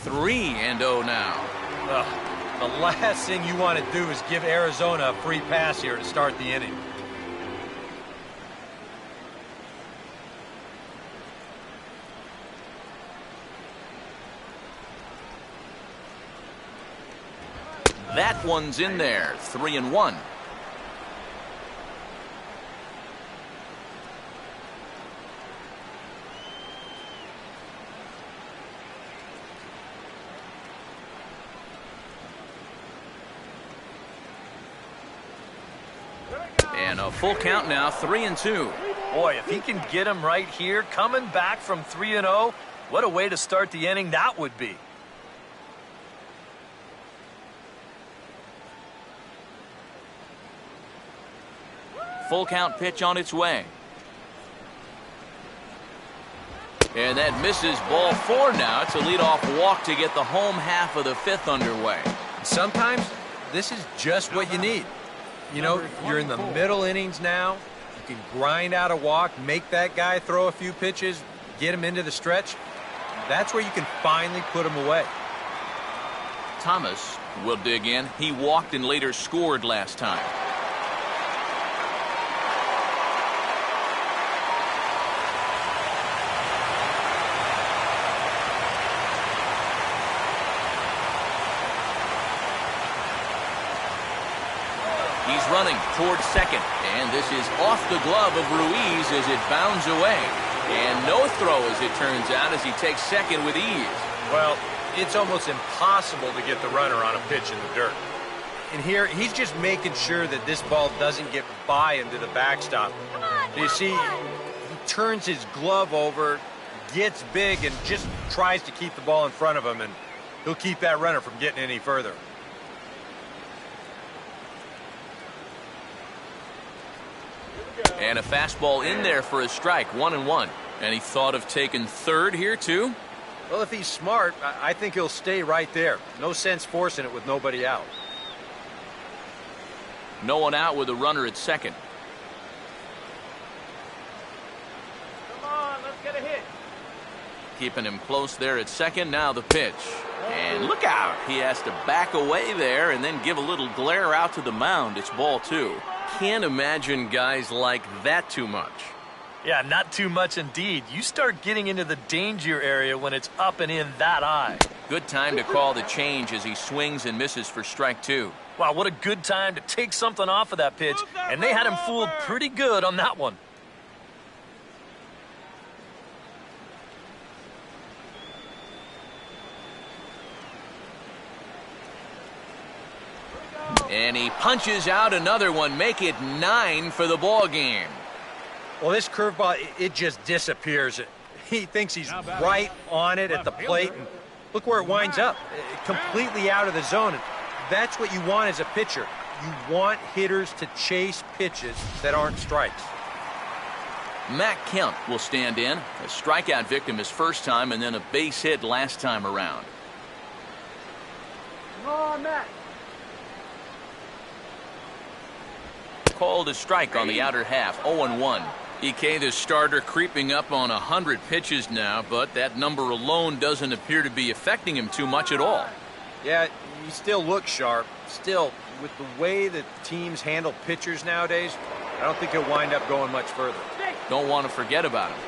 3-0 now. The last thing you want to do is give Arizona a free pass here to start the inning. That one's in there. 3-1. And a full count now, 3-2. Boy, if he can get him right here, coming back from 3-0, what a way to start the inning that would be. Full count pitch on its way. And that misses, ball 4 now. It's a leadoff walk to get the home half of the 5th underway. Sometimes this is just what you need. You know, you're in the middle innings now. You can grind out a walk, make that guy throw a few pitches, get him into the stretch. That's where you can finally put him away. Thomas will dig in. He walked and later scored last time. He's running towards second, and this is off the glove of Ruiz as it bounds away. And no throw, as it turns out, as he takes second with ease. Well, it's almost impossible to get the runner on a pitch in the dirt. And here, he's just making sure that this ball doesn't get by into the backstop. You see, he turns his glove over, gets big, and just tries to keep the ball in front of him, and he'll keep that runner from getting any further. And a fastball in there for a strike, 1-1. And he thought of taking third here, too? Well, if he's smart, I think he'll stay right there. No sense forcing it with nobody out. No one out with a runner at second. Come on, let's get a hit. Keeping him close there at second. Now the pitch. And look out. He has to back away there and then give a little glare out to the mound. It's ball 2. Can't imagine guys like that too much. Yeah, not too much indeed. You start getting into the danger area when it's up and in that high. Good time to call the change as he swings and misses for strike 2. Wow, what a good time to take something off of that pitch. And they had him fooled pretty good on that one. And he punches out another one. Make it 9 for the ball game. Well, this curveball, it just disappears. He thinks he's right on it at the plate. And look where it winds up. Completely out of the zone. And that's what you want as a pitcher. You want hitters to chase pitches that aren't strikes. Matt Kemp will stand in. A strikeout victim his first time and then a base hit last time around. Come on, Matt. Called a strike on the outer half, 0-1. EK, the starter, creeping up on 100 pitches now, but that number alone doesn't appear to be affecting him too much at all. Yeah, he still looks sharp. Still, with the way that teams handle pitchers nowadays, I don't think he'll wind up going much further. Don't want to forget about him.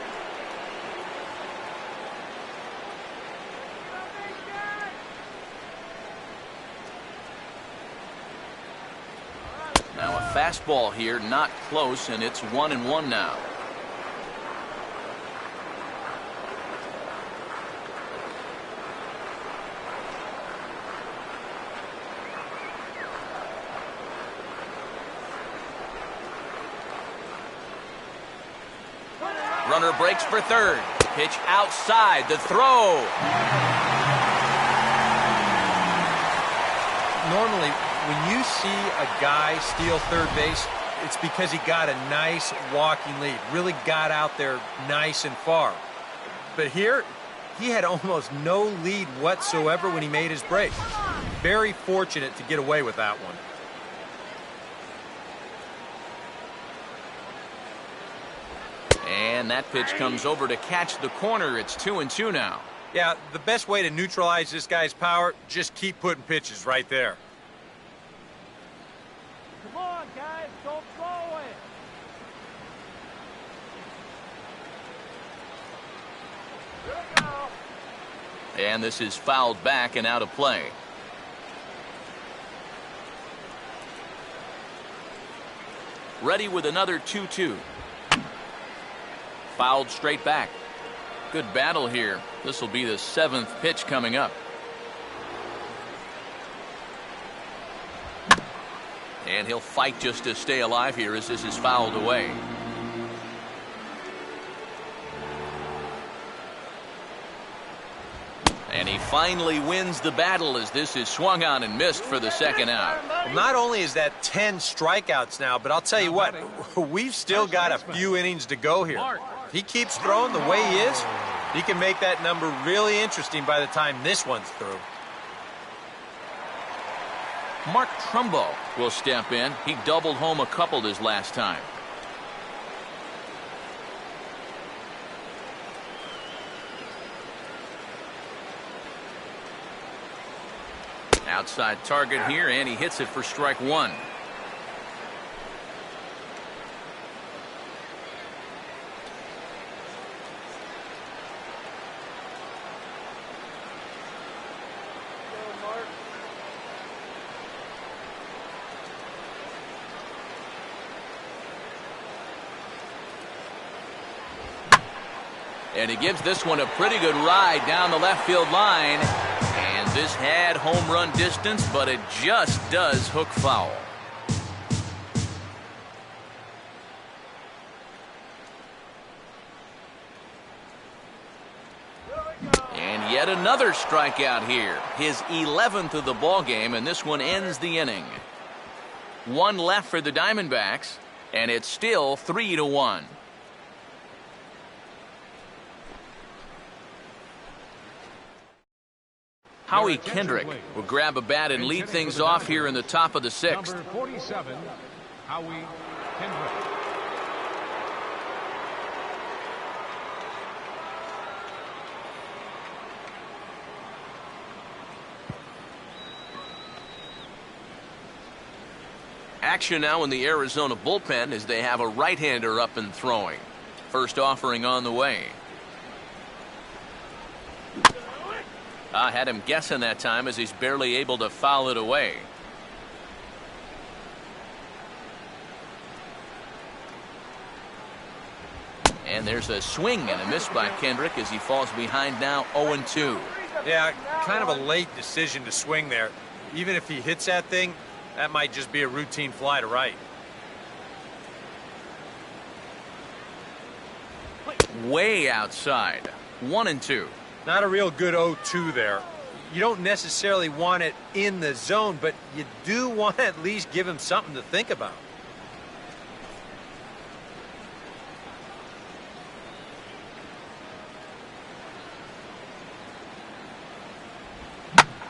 Now a fastball here, not close, and it's 1-1 now. Runner breaks for third. Pitch outside. The throw. Normally, when you see a guy steal third base, it's because he got a nice walking lead, really got out there nice and far. But here, he had almost no lead whatsoever when he made his break. Very fortunate to get away with that one. And that pitch comes over to catch the corner. It's 2-2 now. Yeah, the best way to neutralize this guy's power, just keep putting pitches right there. Come on, guys, don't throw it. Here we go. And this is fouled back and out of play. Ready with another 2-2. Fouled straight back. Good battle here. This will be the 7th pitch coming up. And he'll fight just to stay alive here as this is fouled away. And he finally wins the battle as this is swung on and missed for the second out. Well, not only is that 10 strikeouts now, but I'll tell you what, we've still got a few innings to go here. If he keeps throwing the way he is, he can make that number really interesting by the time this one's through. Mark Trumbo will step in. He doubled home a couple his last time. Outside target here, and he hits it for strike 1. And he gives this one a pretty good ride down the left field line. And this had home run distance, but it just does hook foul. And yet another strikeout here. His 11th of the ball game, and this one ends the inning. One left for the Diamondbacks. And it's still 3-1. Howie Kendrick will grab a bat and lead things off here in the top of the 6th. Number 47, Howie Kendrick. Action now in the Arizona bullpen as they have a right-hander up and throwing. First offering on the way. I had him guessing that time as he's barely able to foul it away. And there's a swing and a miss by Kendrick as he falls behind now 0-2. Yeah, kind of a late decision to swing there. Even if he hits that thing, that might just be a routine fly to right. Way outside. 1-2. Not a real good 0-2 there. You don't necessarily want it in the zone, but you do want to at least give him something to think about.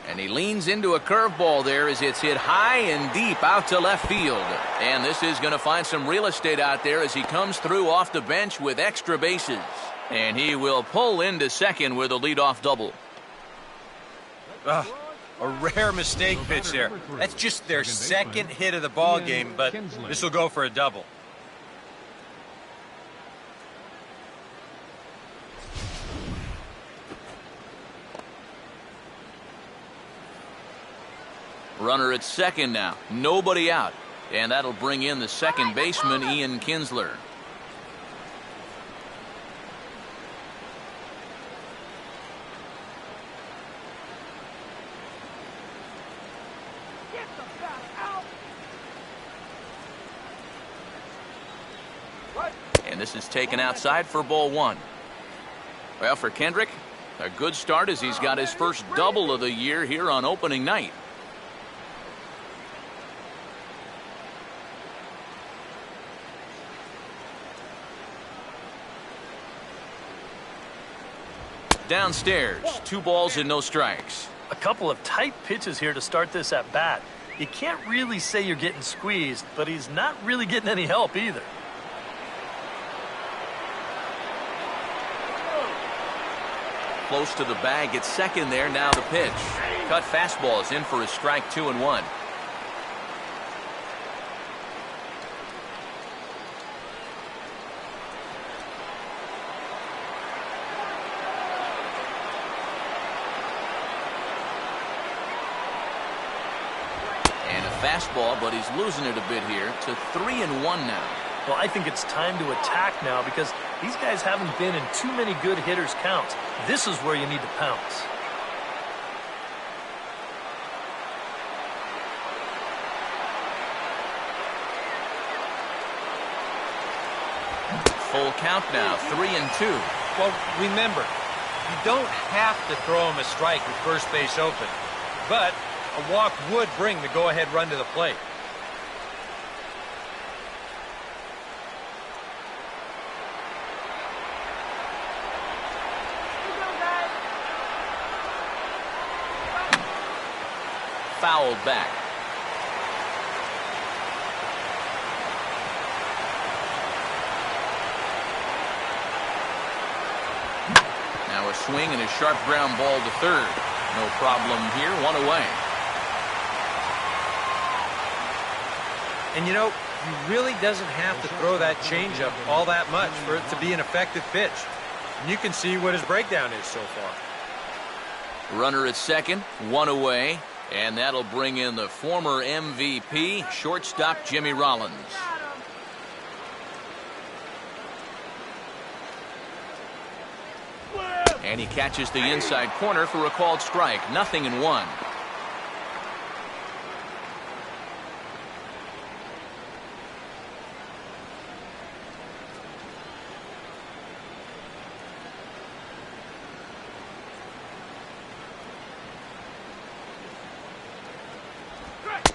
And he leans into a curveball there as it's hit high and deep out to left field. And this is going to find some real estate out there as he comes through off the bench with extra bases. And he will pull into second with a leadoff double. A rare mistake pitch there. That's just their second hit of the ball game, but this will go for a double. Runner at second now. Nobody out. And that'll bring in the second baseman, Ian Kinsler. And this is taken outside for ball 1. Well, for Kendrick, a good start as he's got his first double of the year here on opening night. Downstairs, 2 balls and no strikes. A couple of tight pitches here to start this at bat. You can't really say you're getting squeezed, but he's not really getting any help either. Close to the bag at second there. Now the pitch. Cut fastball is in for a strike, 2-1. Fastball, but he's losing it a bit here to 3-1 now. Well, I think it's time to attack now because these guys haven't been in too many good hitters' counts. This is where you need to pounce. Full count now, 3-2. Well, remember, you don't have to throw him a strike with first base open, but a walk would bring the go-ahead run to the plate. Fouled back. Now a swing and a sharp ground ball to third. No problem here, 1 away. And you know, he really doesn't have to throw that changeup all that much for it to be an effective pitch. And you can see what his breakdown is so far. Runner at second, 1 away. And that'll bring in the former MVP, shortstop Jimmy Rollins. And he catches the inside corner for a called strike. 0-1.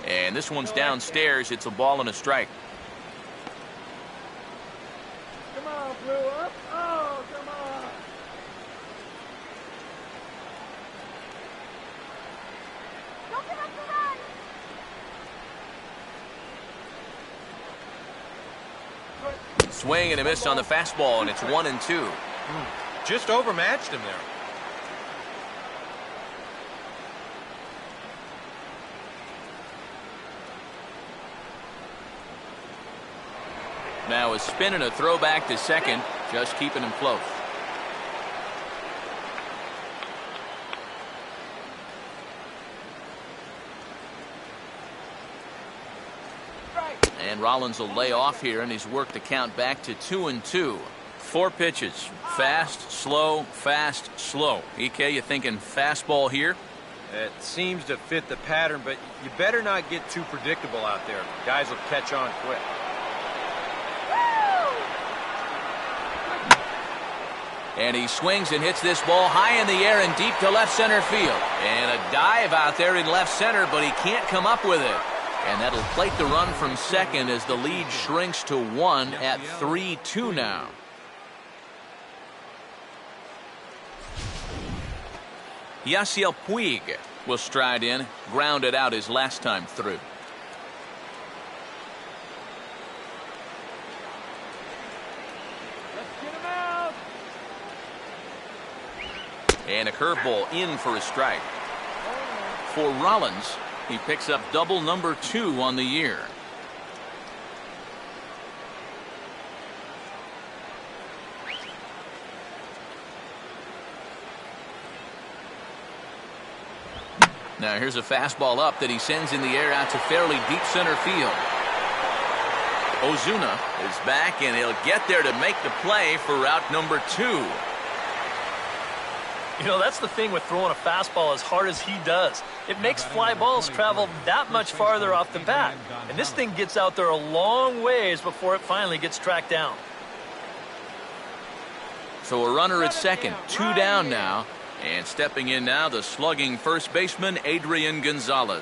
And this one's downstairs. It's a ball and a strike. Ball flew up. Oh, come on. Don't give up the run. Swing and a miss on the fastball, and it's 1-2. Just overmatched him there. Now a spin and a throwback to second, just keeping him close. And Rollins will lay off here, and he's worked the count back to 2-2. 4 pitches. Fast, slow, fast, slow. EK, you thinking fastball here? It seems to fit the pattern, but you better not get too predictable out there. Guys will catch on quick. And he swings and hits this ball high in the air and deep to left center field. And a dive out there in left center, but he can't come up with it. And that'll plate the run from second as the lead shrinks to 1 at 3-2 now. Yasiel Puig will stride in, grounded out his last time through. Let's get him out. And a curveball in for a strike. For Rollins, he picks up double number 2 on the year. Now here's a fastball up that he sends in the air out to fairly deep center field. Ozuna is back, and he'll get there to make the play for route number 2. You know, that's the thing with throwing a fastball as hard as he does. It makes fly balls travel that much farther off the bat. And this thing gets out there a long ways before it finally gets tracked down. So a runner at second, 2 down now. And stepping in now, the slugging first baseman, Adrian Gonzalez.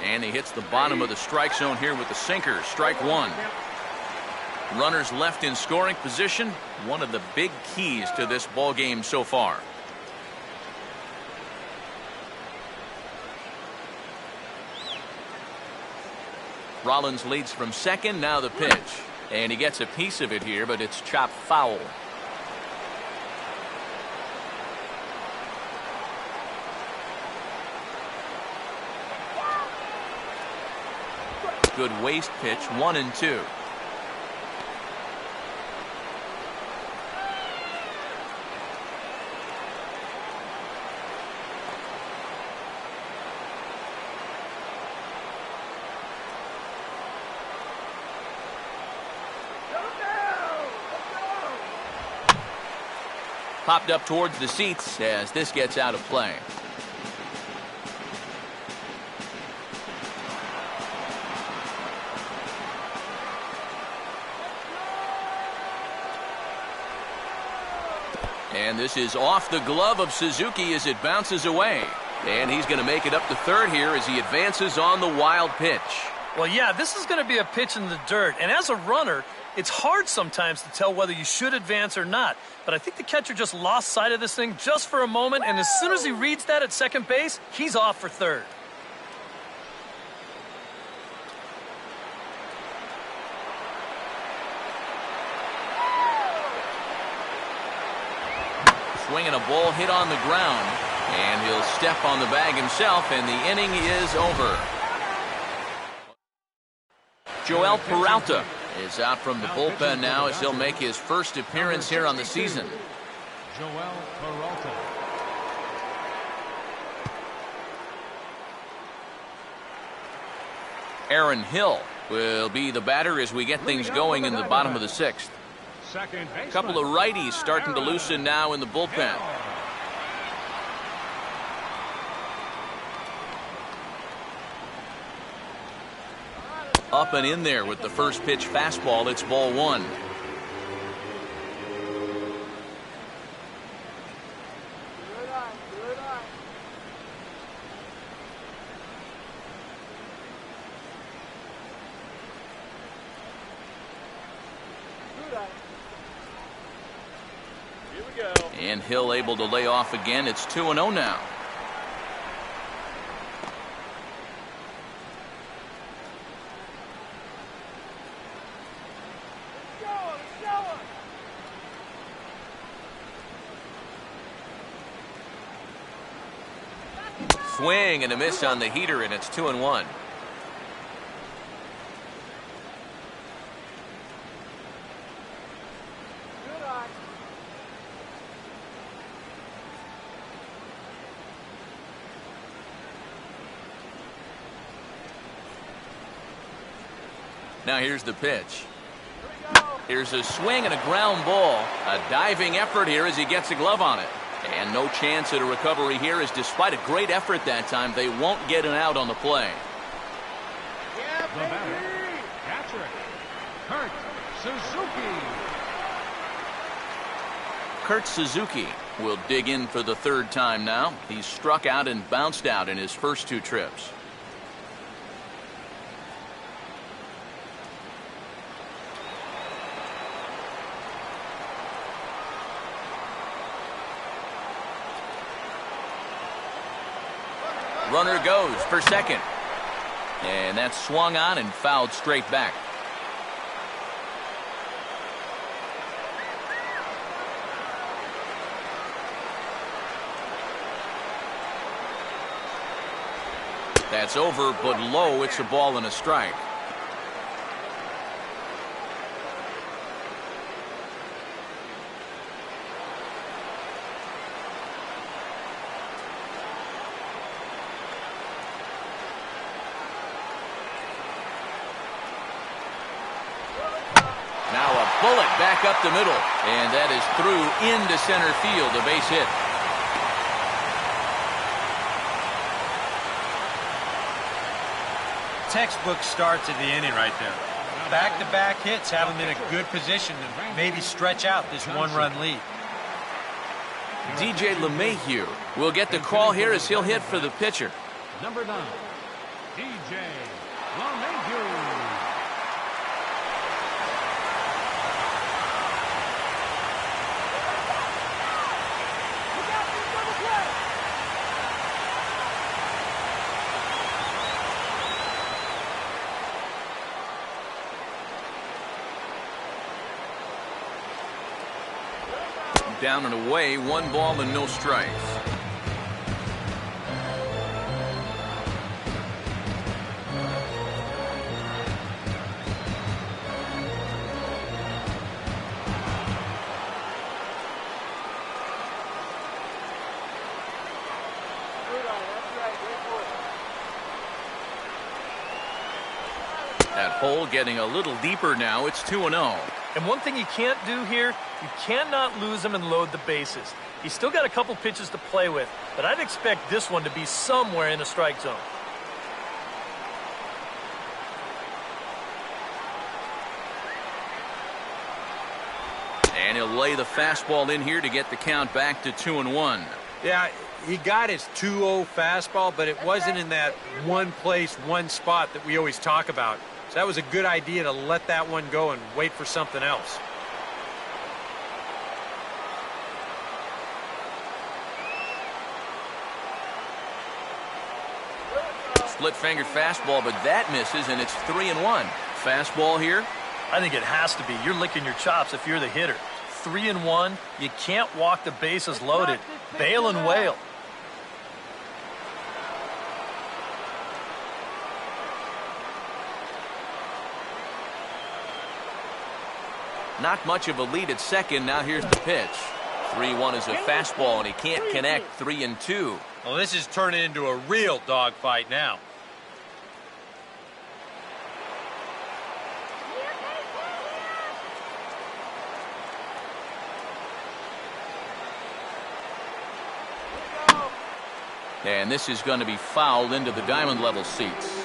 And he hits the bottom of the strike zone here with the sinker. Strike 1. Runners left in scoring position. One of the big keys to this ball game so far. Rollins leads from second. Now the pitch. And he gets a piece of it here, but it's chopped foul. Good waist pitch, 1-2. Popped up towards the seats as this gets out of play. And this is off the glove of Suzuki as it bounces away. And he's going to make it up to third here as he advances on the wild pitch. Well, yeah, this is going to be a pitch in the dirt. And as a runner, it's hard sometimes to tell whether you should advance or not. But I think the catcher just lost sight of this thing just for a moment. And as soon as he reads that at second base, he's off for third. Swinging a ball hit on the ground, and he'll step on the bag himself, and the inning is over. Joel Peralta is out from the bullpen now as he'll make his first appearance here on the season. Joel Peralta. Aaron Hill will be the batter as we get things going in the bottom of the 6th. A couple of righties starting to loosen now in the bullpen. Up and in there with the first pitch fastball. It's ball 1. And Hill able to lay off again. It's 2-0 now. Swing and a miss on the heater, and it's 2-1. Now here's the pitch. Here's a swing and a ground ball. A diving effort here as he gets a glove on it. And no chance at a recovery here, as despite a great effort that time, they won't get an out on the play. The batter, catcher, Kurt Suzuki. Kurt Suzuki will dig in for the third time now. He's struck out and bounced out in his first two trips. Runner goes for second. And that's swung on and fouled straight back. That's over, but low. It's a ball and a strike. Bullet back up the middle, and that is through into center field, a base hit. Textbook starts at the inning right there. Back-to-back hits have him in a good position to maybe stretch out this one-run lead. DJ LeMahieu will get the call here as he'll hit for the pitcher. Number 9, DJ LeMahieu. Down and away, 1 ball and no strikes. That hole getting a little deeper now. It's 2-0. And one thing you can't do here, you cannot lose him and load the bases. He's still got a couple pitches to play with, but I'd expect this one to be somewhere in the strike zone. And he'll lay the fastball in here to get the count back to 2-1. Yeah, he got his 2-0 fastball, but it wasn't in that one place, one spot that we always talk about. So that was a good idea to let that one go and wait for something else. Split-fingered fastball, but that misses, and it's 3-1. Fastball here. I think it has to be. You're licking your chops if you're the hitter. 3-1. You can't walk the bases loaded. Bail and wail. Not much of a lead at second. Now here's the pitch. 3-1 is a fastball, and he can't connect. 3-2. Well, this is turning into a real dogfight now. And this is going to be fouled into the diamond level seats.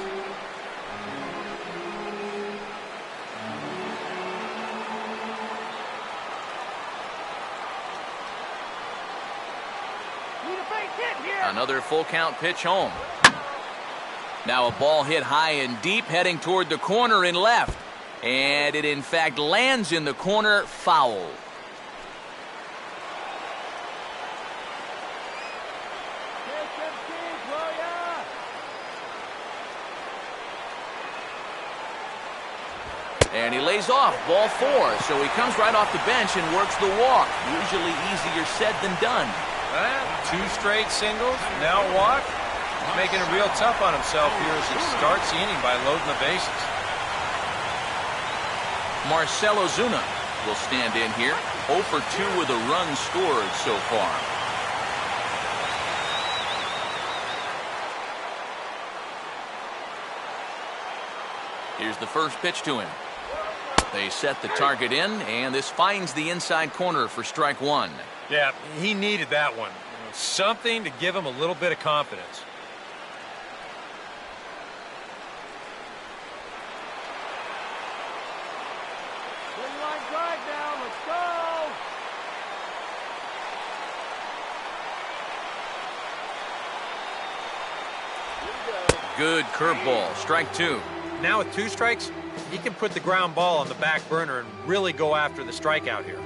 Another full count pitch home. Now a ball hit high and deep, heading toward the corner in left. And it in fact lands in the corner, foul. And he lays off, ball 4. So he comes right off the bench and works the walk. Usually easier said than done. Well, 2 straight singles, now a walk. He's making it real tough on himself here as he starts the inning by loading the bases. Marcell Ozuna will stand in here. 0 for 2 with a run scored so far. Here's the first pitch to him. They set the target in, and this finds the inside corner for strike 1. Yeah, he needed that one. Something to give him a little bit of confidence. Green line drive now. Let's go. Good curveball, strike 2. Now with 2 strikes, he can put the ground ball on the back burner and really go after the strikeout here.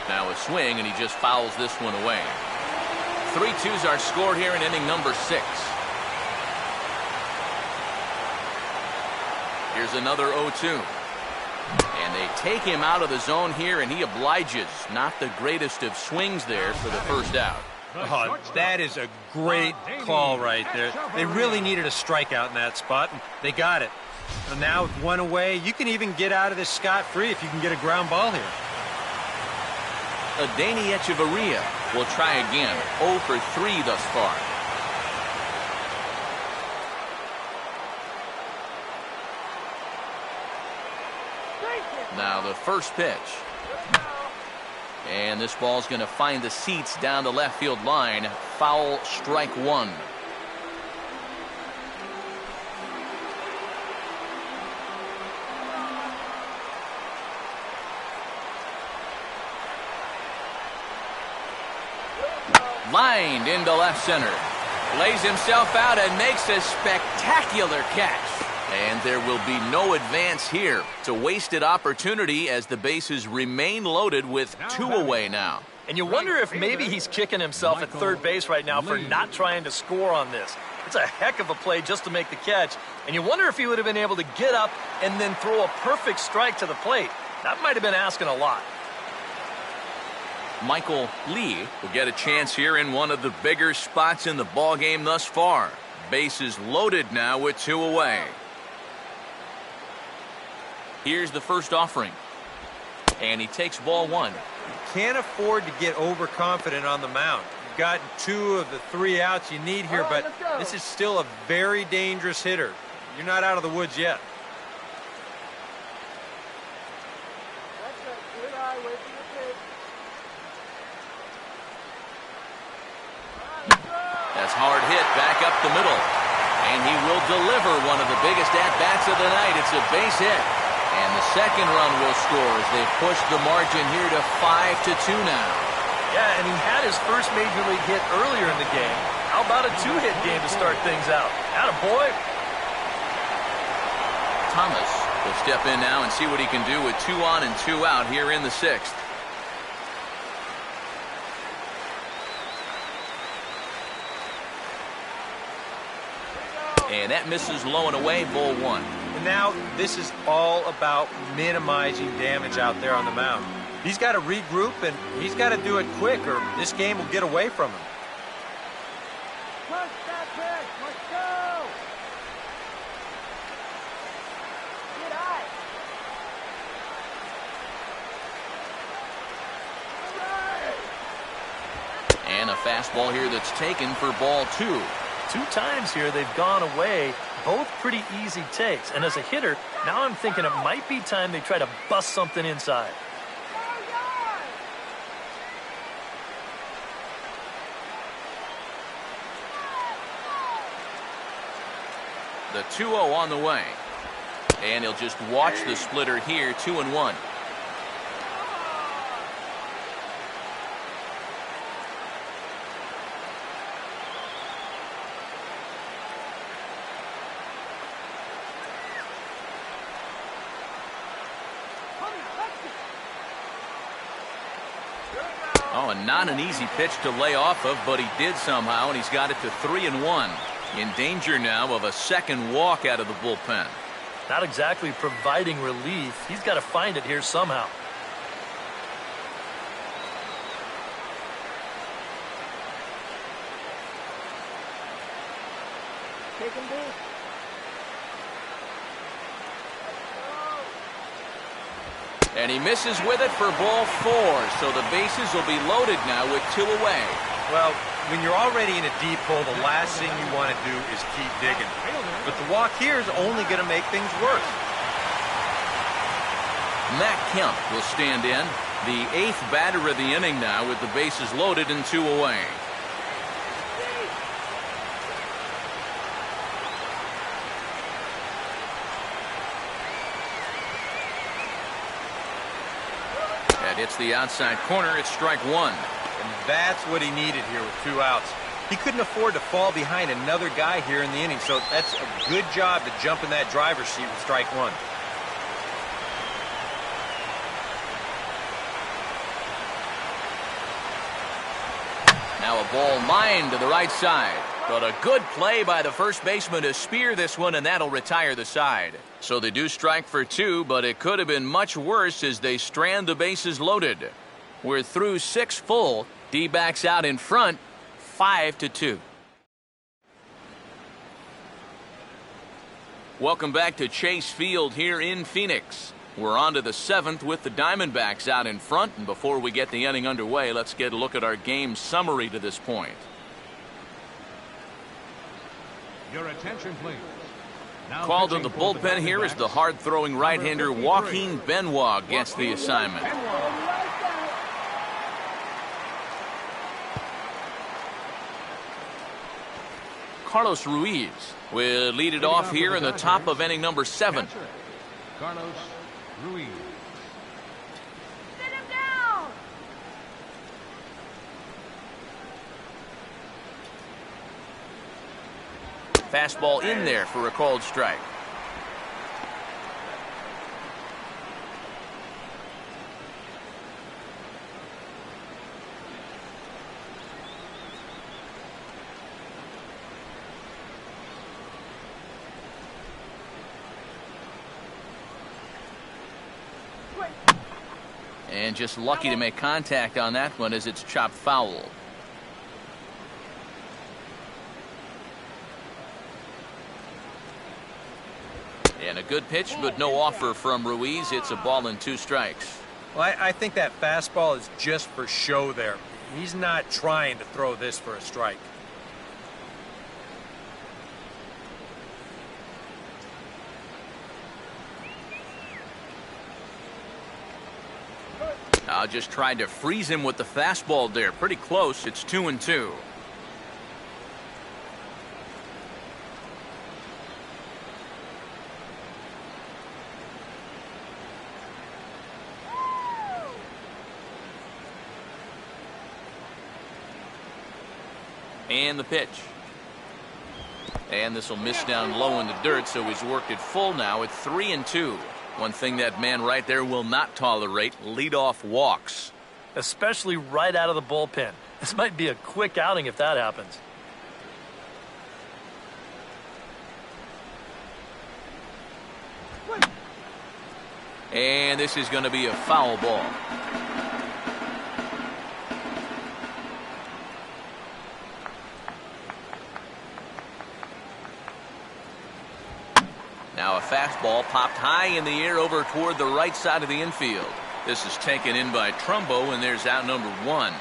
Now a swing, and he just fouls this one away. 3-2s are scored here in inning number 6. Here's another 0-2. And they take him out of the zone here, and he obliges. Not the greatest of swings there for the first out. Oh, that is a great call right there. They really needed a strikeout in that spot, and they got it. And now with 1 away, you can even get out of this scot-free if you can get a ground ball here. Adeiny Echeverria will try again. 0 for 3 thus far. Now the first pitch. And this ball's going to find the seats down the left field line. Foul, strike 1. Lined into left center. Lays himself out and makes a spectacular catch. And there will be no advance here. It's a wasted opportunity as the bases remain loaded with 2 away now. And you wonder if maybe he's kicking himself at third base right now for not trying to score on this. It's a heck of a play just to make the catch. And you wonder if he would have been able to get up and then throw a perfect strike to the plate. That might have been asking a lot. Michael Lee will get a chance here in one of the bigger spots in the ballgame thus far. Bases loaded now with 2 away. Here's the first offering. And he takes ball 1. Can't afford to get overconfident on the mound. You've got 2 of the 3 outs you need here, but this is still a very dangerous hitter. You're not out of the woods yet. That's a good eye. Wait for the pitch. That's hard hit back up the middle. And he will deliver one of the biggest at-bats of the night. It's a base hit. And the second run will score as they push the margin here to 5-2 now. Yeah, and he had his first major league hit earlier in the game. How about a 2-hit game to start things out? Attaboy. Thomas will step in now and see what he can do with 2 on and 2 out here in the 6th. And that misses low and away, ball 1. And now this is all about minimizing damage out there on the mound. He's got to regroup, and he's got to do it quick, or this game will get away from him. Punch that pitch. Let's go. Good eye. All right. And a fastball here that's taken for ball 2. 2 times here they've gone away, both pretty easy takes. And as a hitter, now I'm thinking it might be time they try to bust something inside. The 2-0 on the way. And he'll just watch the splitter here, 2-1. Oh, and not an easy pitch to lay off of, but he did somehow, and he's got it to 3-1. In danger now of a second walk out of the bullpen. Not exactly providing relief. He's got to find it here somehow. Take him deep. And he misses with it for ball 4, so the bases will be loaded now with 2 away. Well, when you're already in a deep hole, the last thing you want to do is keep digging. But the walk here is only going to make things worse. Matt Kemp will stand in, the 8th batter of the inning now with the bases loaded and 2 away. That hits the outside corner. It's strike 1. And that's what he needed here with 2 outs. He couldn't afford to fall behind another guy here in the inning, so that's a good job to jump in that driver's seat with strike 1. Now a ball lined to the right side. But a good play by the first baseman to spear this one, and that'll retire the side. So they do strike for 2, but it could have been much worse as they strand the bases loaded. We're through 6 full. D-backs out in front, 5-2. Welcome back to Chase Field here in Phoenix. We're on to the 7th with the Diamondbacks out in front. And before we get the inning underway, let's get a look at our game summary to this point. Your attention, please. Now Called in pitching the for bullpen here is the hard-throwing right-hander number 53, Joaquin Benoit gets the assignment. Carlos Ruiz will lead it off here in the top of inning number 7. Catcher, Carlos Ruiz. Sit him down. Fastball in there for a called strike. And just lucky to make contact on that one as it's chopped foul. And a good pitch, but no offer from Ruiz. It's a ball and 2 strikes. Well, I think that fastball is just for show there. He's not trying to throw this for a strike. Just tried to freeze him with the fastball there. Pretty close. It's 2-2. And the pitch. And this will miss down low in the dirt, so he's worked it full now at 3-2. One thing that man right there will not tolerate, leadoff walks. Especially right out of the bullpen. This might be a quick outing if that happens. And this is going to be a foul ball. Now a fastball popped high in the air over toward the right side of the infield. This is taken in by Trumbo, and there's out number 1.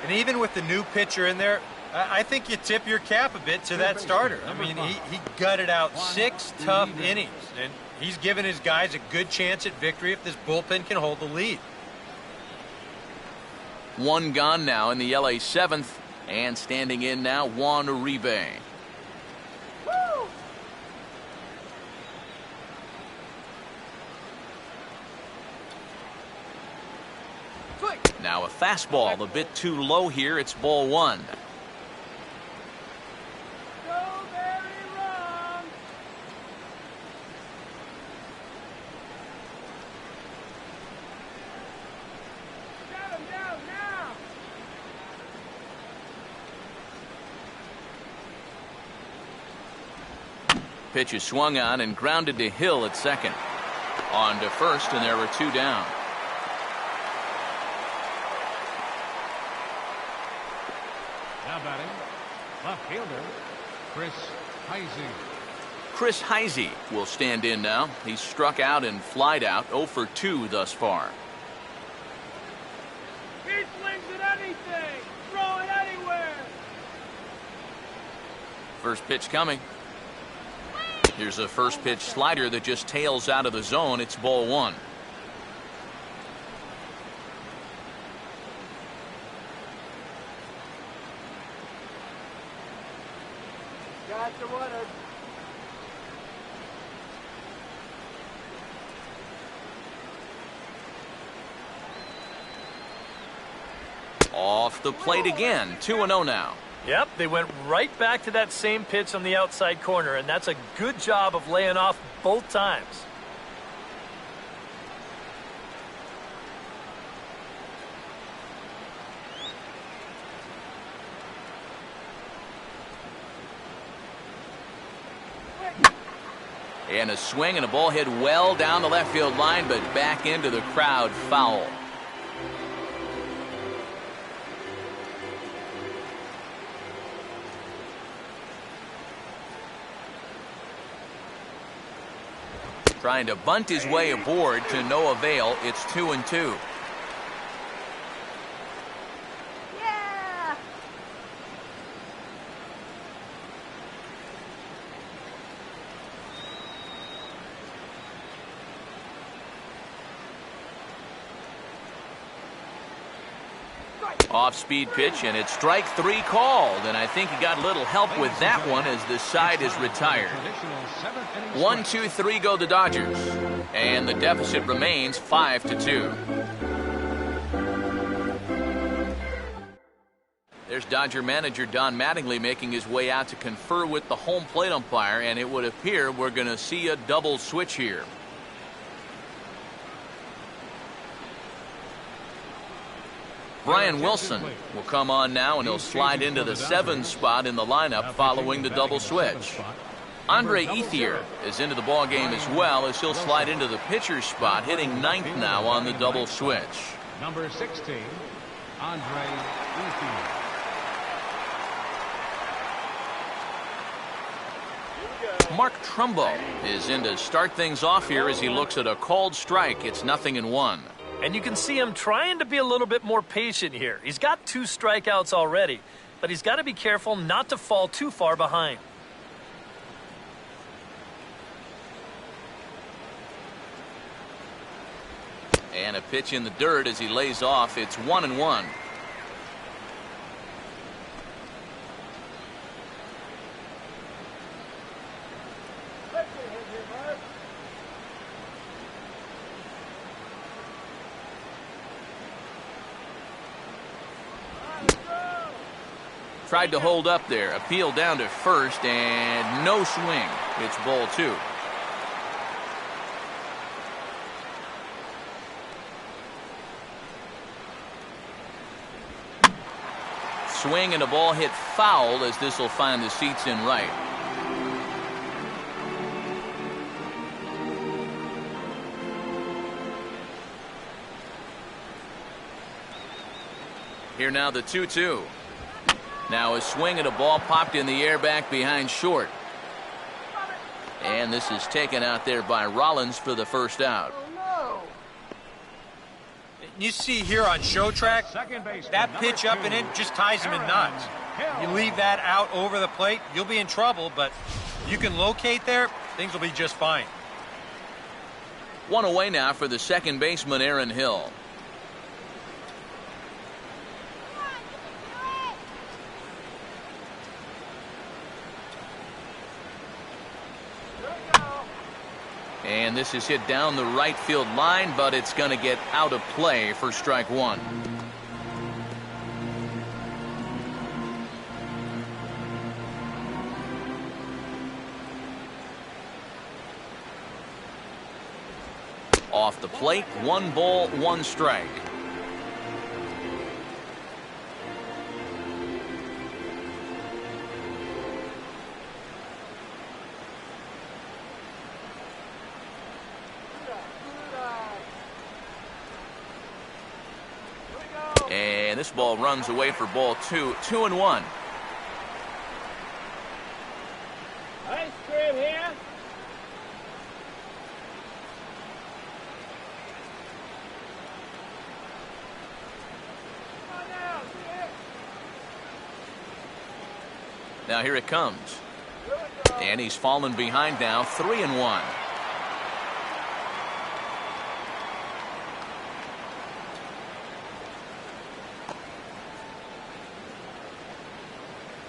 And even with the new pitcher in there, I think you tip your cap a bit to that starter. I mean, he gutted out 6 tough innings, and he's given his guys a good chance at victory if this bullpen can hold the lead. 1 gone now in the LA 7th, and standing in now, Juan Uribe. Now a fastball a bit too low here. It's ball 1. Go very wrong. Shut him down now. pitch is swung on and grounded to Hill at second. On to first, and there were 2 down. Now batting, left fielder, Chris Heisey. Chris Heisey will stand in now. He's struck out and flied out, 0 for 2 thus far. He swings at anything. Throw it anywhere. First pitch coming. Here's a first pitch slider that just tails out of the zone. It's ball 1. Got the runner. Off the plate again. 2-0 now. Yep, they went right back to that same pitch on the outside corner, and that's a good job of laying off both times. And a swing and a ball hit well down the left field line, but back into the crowd, foul. Trying to bunt his way aboard to no avail. It's 2-2. Yeah. Off-speed pitch, and it's strike 3 called, and I think he got a little help with that one as the side is retired. 1-2-3 go the Dodgers, and the deficit remains 5-2. There's Dodger manager Don Mattingly making his way out to confer with the home plate umpire, and it would appear we're going to see a double switch here. Brian Wilson will come on now, and he'll slide into the 7 spot in the lineup following the double switch. Andre Ethier is into the ball game as well, as he'll slide into the pitcher's spot, hitting 9th now on the double switch. Number 16, Andre Ethier. Mark Trumbo is in to start things off here as he looks at a called strike. It's 0-1. And you can see him trying to be a little bit more patient here. He's got 2 strikeouts already, but he's got to be careful not to fall too far behind. And a pitch in the dirt as he lays off. It's 1-1. Tried to hold up there. Appeal down to first, and no swing. It's ball 2. Swing and a ball hit foul as this will find the seats in right. Here now the 2-2. Now a swing and a ball popped in the air back behind short. And this is taken out there by Rollins for the first out. You see here on show track, that pitch up and in just ties him in knots. You leave that out over the plate, you'll be in trouble, but you can locate there, things will be just fine. 1 away now for the second baseman, Aaron Hill. And this is hit down the right field line, but it's going to get out of play for strike 1. Off the plate, 1 ball, 1 strike. And this ball runs away for ball 2, 2-1. Ice cream here. Come on now, see it. Now here it comes. And he's fallen behind now, 3-1.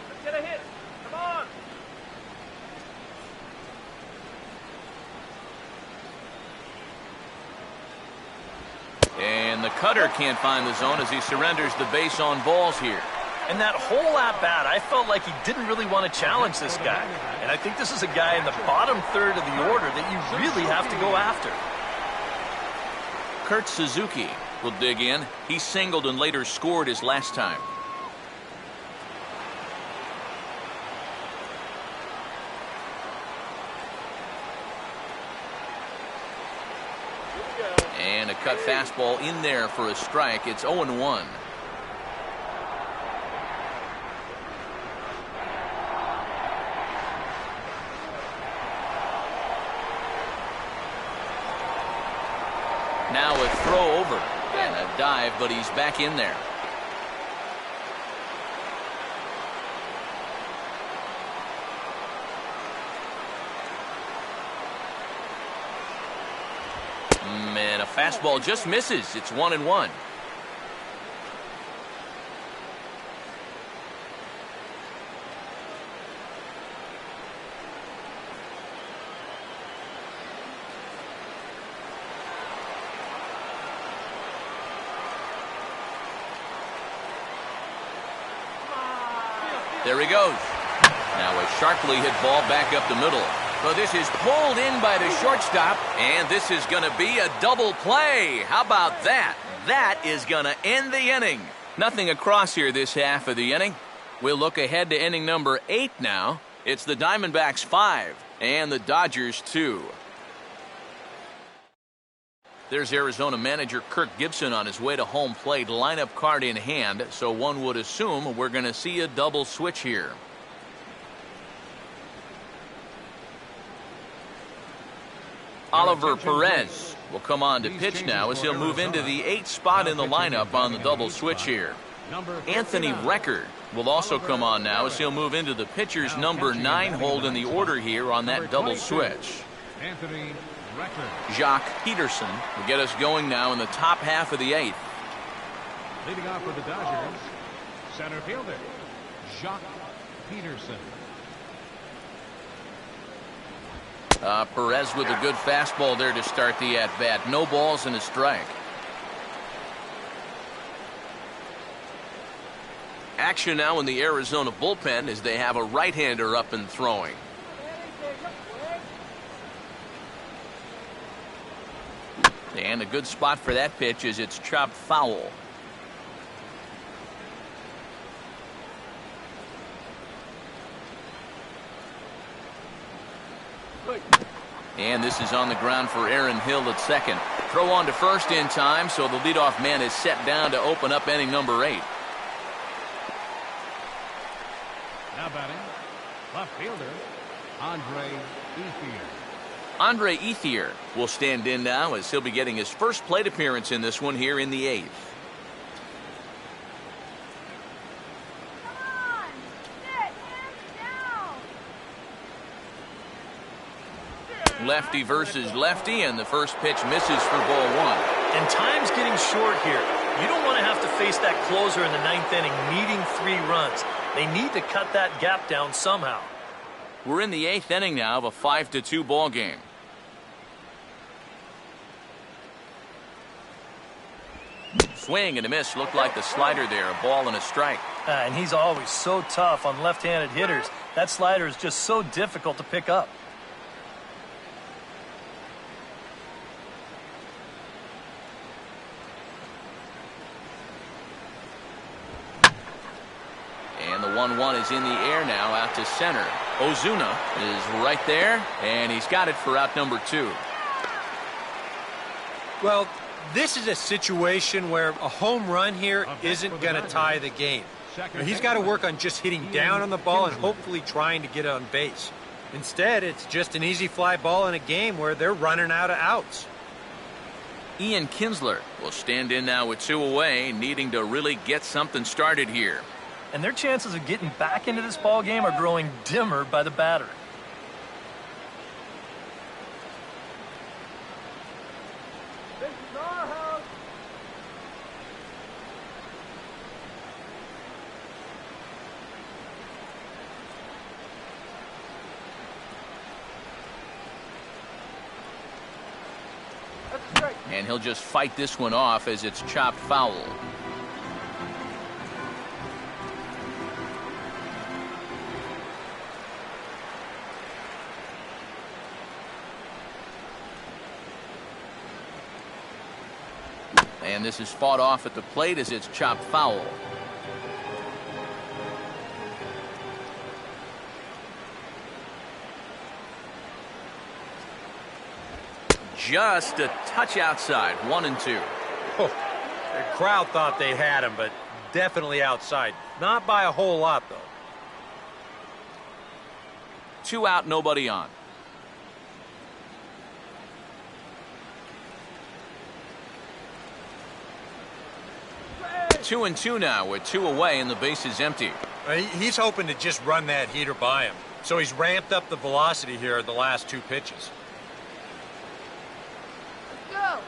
Let's get a hit. Come on. And the cutter can't find the zone as he surrenders the base on balls here. And that whole at-bat, I felt like he didn't really want to challenge this guy. And I think this is a guy in the bottom third of the order that you really have to go after. Kurt Suzuki will dig in. He singled and later scored his last time. And a cut fastball in there for a strike. It's 0-1. Now a throw over and a dive, but he's back in there. And a fastball just misses. It's 1-1. There he goes. Now a sharply hit ball back up the middle. So this is pulled in by the shortstop, and this is going to be a double play. How about that? That is going to end the inning. Nothing across here this half of the inning. We'll look ahead to inning number 8 now. It's the Diamondbacks 5 and the Dodgers 2. There's Arizona manager Kirk Gibson on his way to home plate, lineup card in hand, so one would assume we're going to see a double switch here. Oliver Perez will come on to pitch now as he'll move into the 8th spot in the lineup on the double switch here. Anthony Recker will also come on now as he'll move into the pitcher's number 9 hold in the order here on that double switch. Anthony Recker. Jacques Peterson will get us going now in the top half of the 8th. Leading off for the Dodgers, center fielder, Jacques Peterson. Perez with a good fastball there to start the at-bat. No balls and a strike. Action now in the Arizona bullpen as they have a right-hander up and throwing. And a good spot for that pitch as it's chopped foul. And this is on the ground for Aaron Hill at second. Throw on to first in time, so the leadoff man is set down to open up inning number 8. Now batting, left fielder, Andre Ethier. Andre Ethier will stand in now as he'll be getting his first plate appearance in this one here in the 8th. Lefty versus lefty, and the first pitch misses for ball 1. And time's getting short here. You don't want to have to face that closer in the 9th inning needing 3 runs. They need to cut that gap down somehow. We're in the 8th inning now of a 5-2 ball game. Swing and a miss. Looked like the slider there. A ball and a strike. And he's always so tough on left-handed hitters. That slider is just so difficult to pick up. And the 1-1 is in the air now out to center. Ozuna is right there, and he's got it for out number 2. Well, This is a situation where a home run here isn't going to tie the game. He's got to work on just hitting down on the ball and hopefully trying to get on base. Instead, it's just an easy fly ball in a game where they're running out of outs. Ian Kinsler will stand in now with 2 away, needing to really get something started here. And their chances of getting back into this ball game are growing dimmer by the batter. This is our house. That's a strike. And he'll just fight this one off as it's chopped foul. And this is fought off at the plate as it's chopped foul. Just a touch outside, 1-2. Oh, the crowd thought they had him, but definitely outside. Not by a whole lot, though. 2 out, nobody on. Two and two now with 2 away and the base is empty. He's hoping to just run that heater by him. So he's ramped up the velocity here in the last 2 pitches. Go.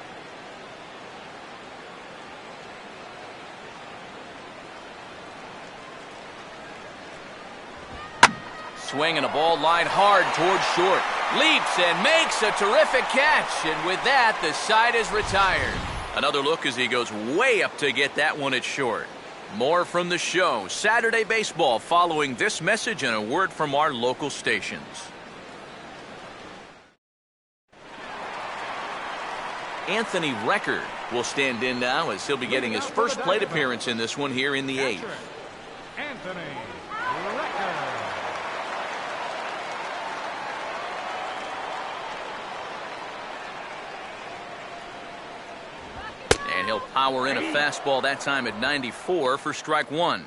Swing and a ball lined hard towards short. Leaps and makes a terrific catch. And with that, the side is retired. Another look as he goes way up to get that one at short. More from the show. Saturday Baseball following this message and a word from our local stations. Anthony Record will stand in now as he'll be getting his first plate appearance in this one here in the 8th. Anthony Record. And he'll power in a fastball that time at 94 for strike 1.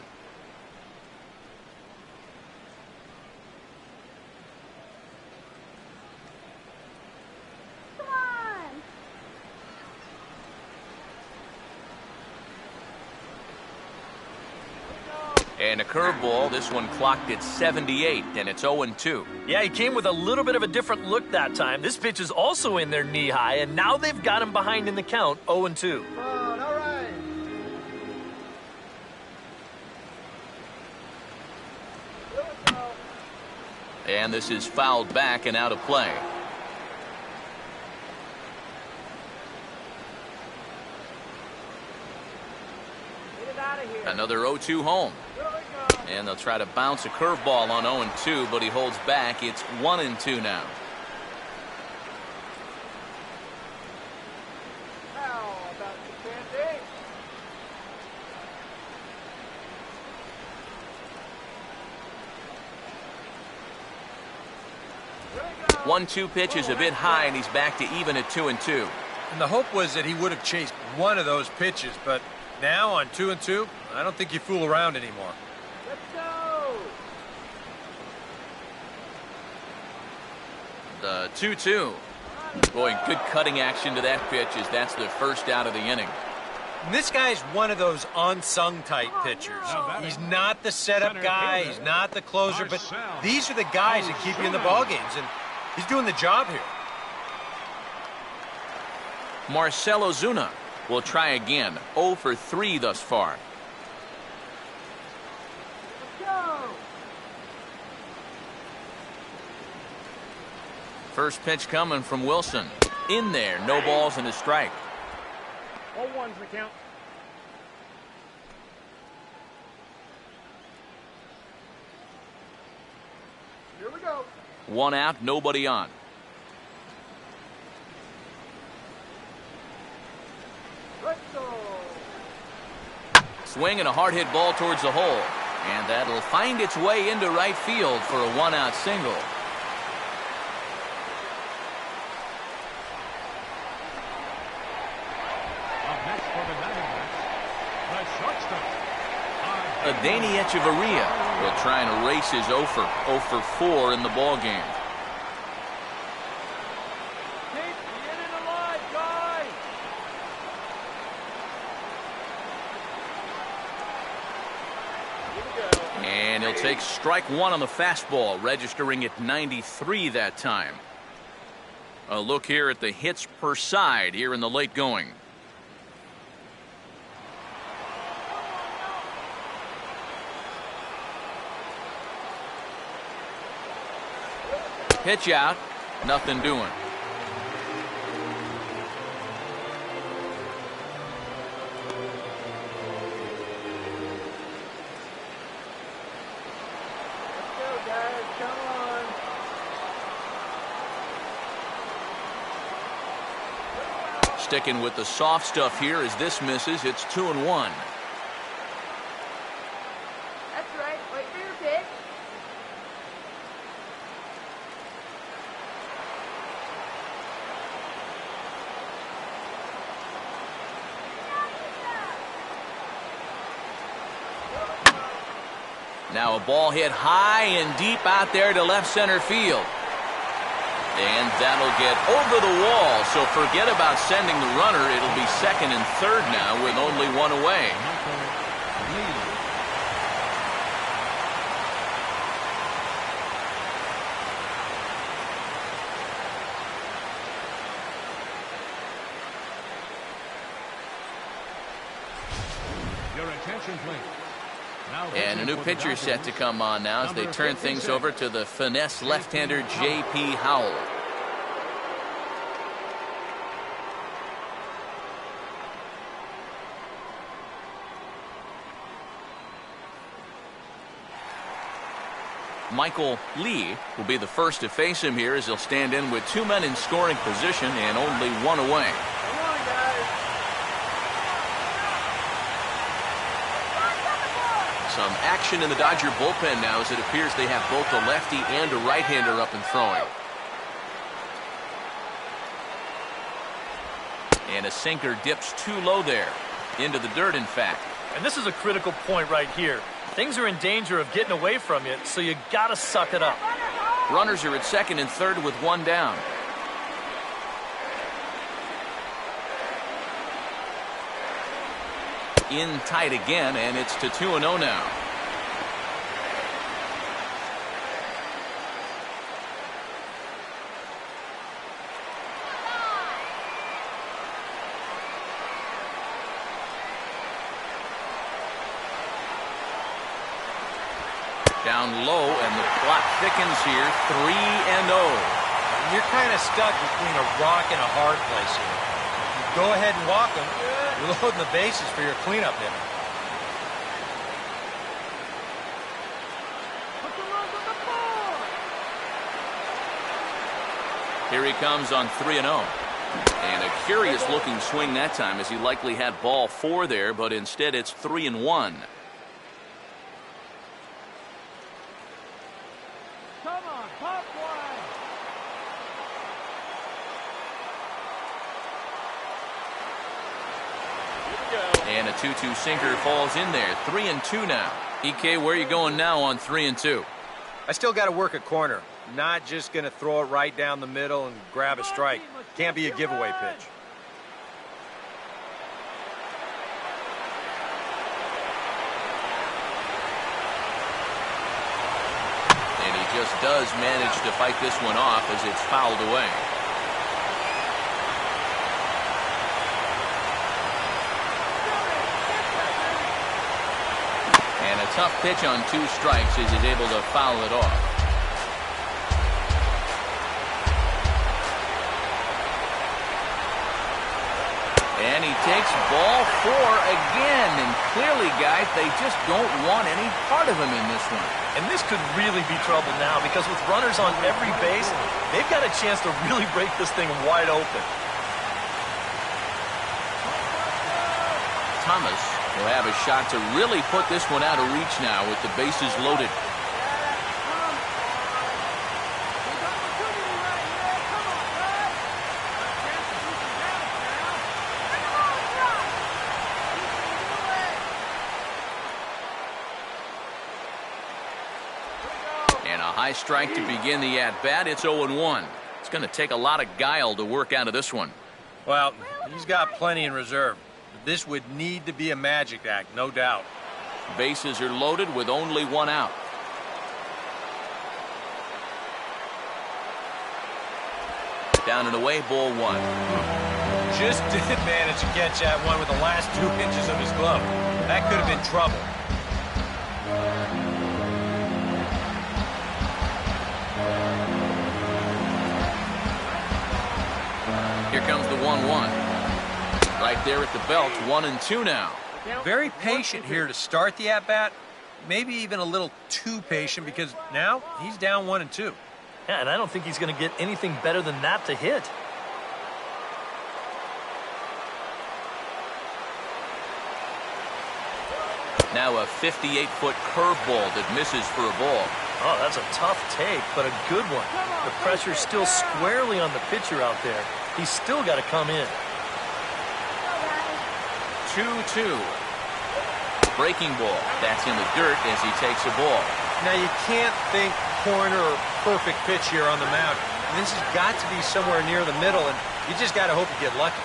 Come on. And a curveball, this one clocked at 78, and it's 0-2. Yeah, he came with a little bit of a different look that time. This pitch is also in there knee high, and now they've got him behind in the count, 0-2. Come on, all right. Here we go. And this is fouled back and out of play. Get it out of here. Another 0-2 home. Here we go. And they'll try to bounce a curveball on 0-2, but he holds back. It's 1-2 now. How about the candy? Here we go. 1-2 pitch is a bit high, and he's back to even at 2-2. And the hope was that he would have chased one of those pitches, but now on 2-2, I don't think you fool around anymore. Let's go. The 2-2. Boy, good cutting action to that pitch as that's the first out of the inning. And this guy's one of those unsung type pitchers. He's not the setup guy, he's not the closer, but these are the guys that keep you in the ball games, and he's doing the job here. Marcell Ozuna will try again. 0 for 3 thus far. Let's go. First pitch coming from Wilson. In there, no balls and a strike. 0-1's the count. Here we go. 1 out, nobody on. Let's go. Swing and a hard hit ball towards the hole. And that'll find its way into right field for a 1-out single. Adani Echeverria will try and erase his 0 for 4 in the ball game. Keep the inning alive, guys. Here we go. And he'll take strike 1 on the fastball, registering at 93 that time. A look here at the hits per side here in the late going. Pitch out, nothing doing. Let's go, guys. Come on. Sticking with the soft stuff here as this misses. It's 2-1. That's right. Wait for your pitch. Now a ball hit high and deep out there to left center field. And that'll get over the wall, so forget about sending the runner. It'll be second and third now with only one away. Your attention, please. Now And a new pitching for the pitcher set to Dodgers, come on now as they number turn things 56. over to the finesse left-hander J.P. Howell. Michael Lee will be the first to face him here as he'll stand in with 2 men in scoring position and only 1 away. Come on, guys. Some action in the Dodger bullpen now as it appears they have both a lefty and a right-hander up and throwing. And a sinker dips too low there. Into the dirt, in fact. And this is a critical point right here. Things are in danger of getting away from you, so you gotta suck it up. Runners are at second and third with 1 down. In tight again, and it's to 2-0 now. Down low, and the clock thickens here. 3-0. You're kind of stuck between a rock and a hard place here. You go ahead and walk them. You're loading the bases for your cleanup hitter. Put the runs on the board. Here he comes on 3-0. And a curious looking swing that time as he likely had ball 4 there, but instead it's 3-1. Come on, pop one. And a 2-2 sinker falls in there. 3-2 now. EK, where are you going now on 3-2? I still got to work a corner. Not just going to throw it right down the middle and grab a strike. Can't be a giveaway pitch. And he just does manage to fight this one off as it's fouled away. And a tough pitch on 2 strikes as he's able to foul it off. And he takes ball 4 again. And clearly, guys, they just don't want any part of him in this one. And this could really be trouble now because with runners on every base, they've got a chance to really break this thing wide open. Thomas will have a shot to really put this one out of reach now with the bases loaded. And a high strike to begin the at-bat. It's 0-1. It's going to take a lot of guile to work out of this one. Well, he's got plenty in reserve. This would need to be a magic act, no doubt. Bases are loaded with only one out. Down and away, ball one. Just did manage to catch that one with the last 2 inches of his glove. That could have been trouble. Here comes the 1-1. Right there at the belt, 1-2 now. Very patient here to start the at-bat. Maybe even a little too patient because now he's down 1-2. Yeah, and I don't think he's going to get anything better than that to hit. Now a 58-foot curveball that misses for a ball. Oh, that's a tough take, but a good one. The pressure's still squarely on the pitcher out there. He's still got to come in. 2-2. Breaking ball. That's in the dirt as he takes a ball. Now you can't think corner or perfect pitch here on the mound. This has got to be somewhere near the middle, and you just got to hope you get lucky.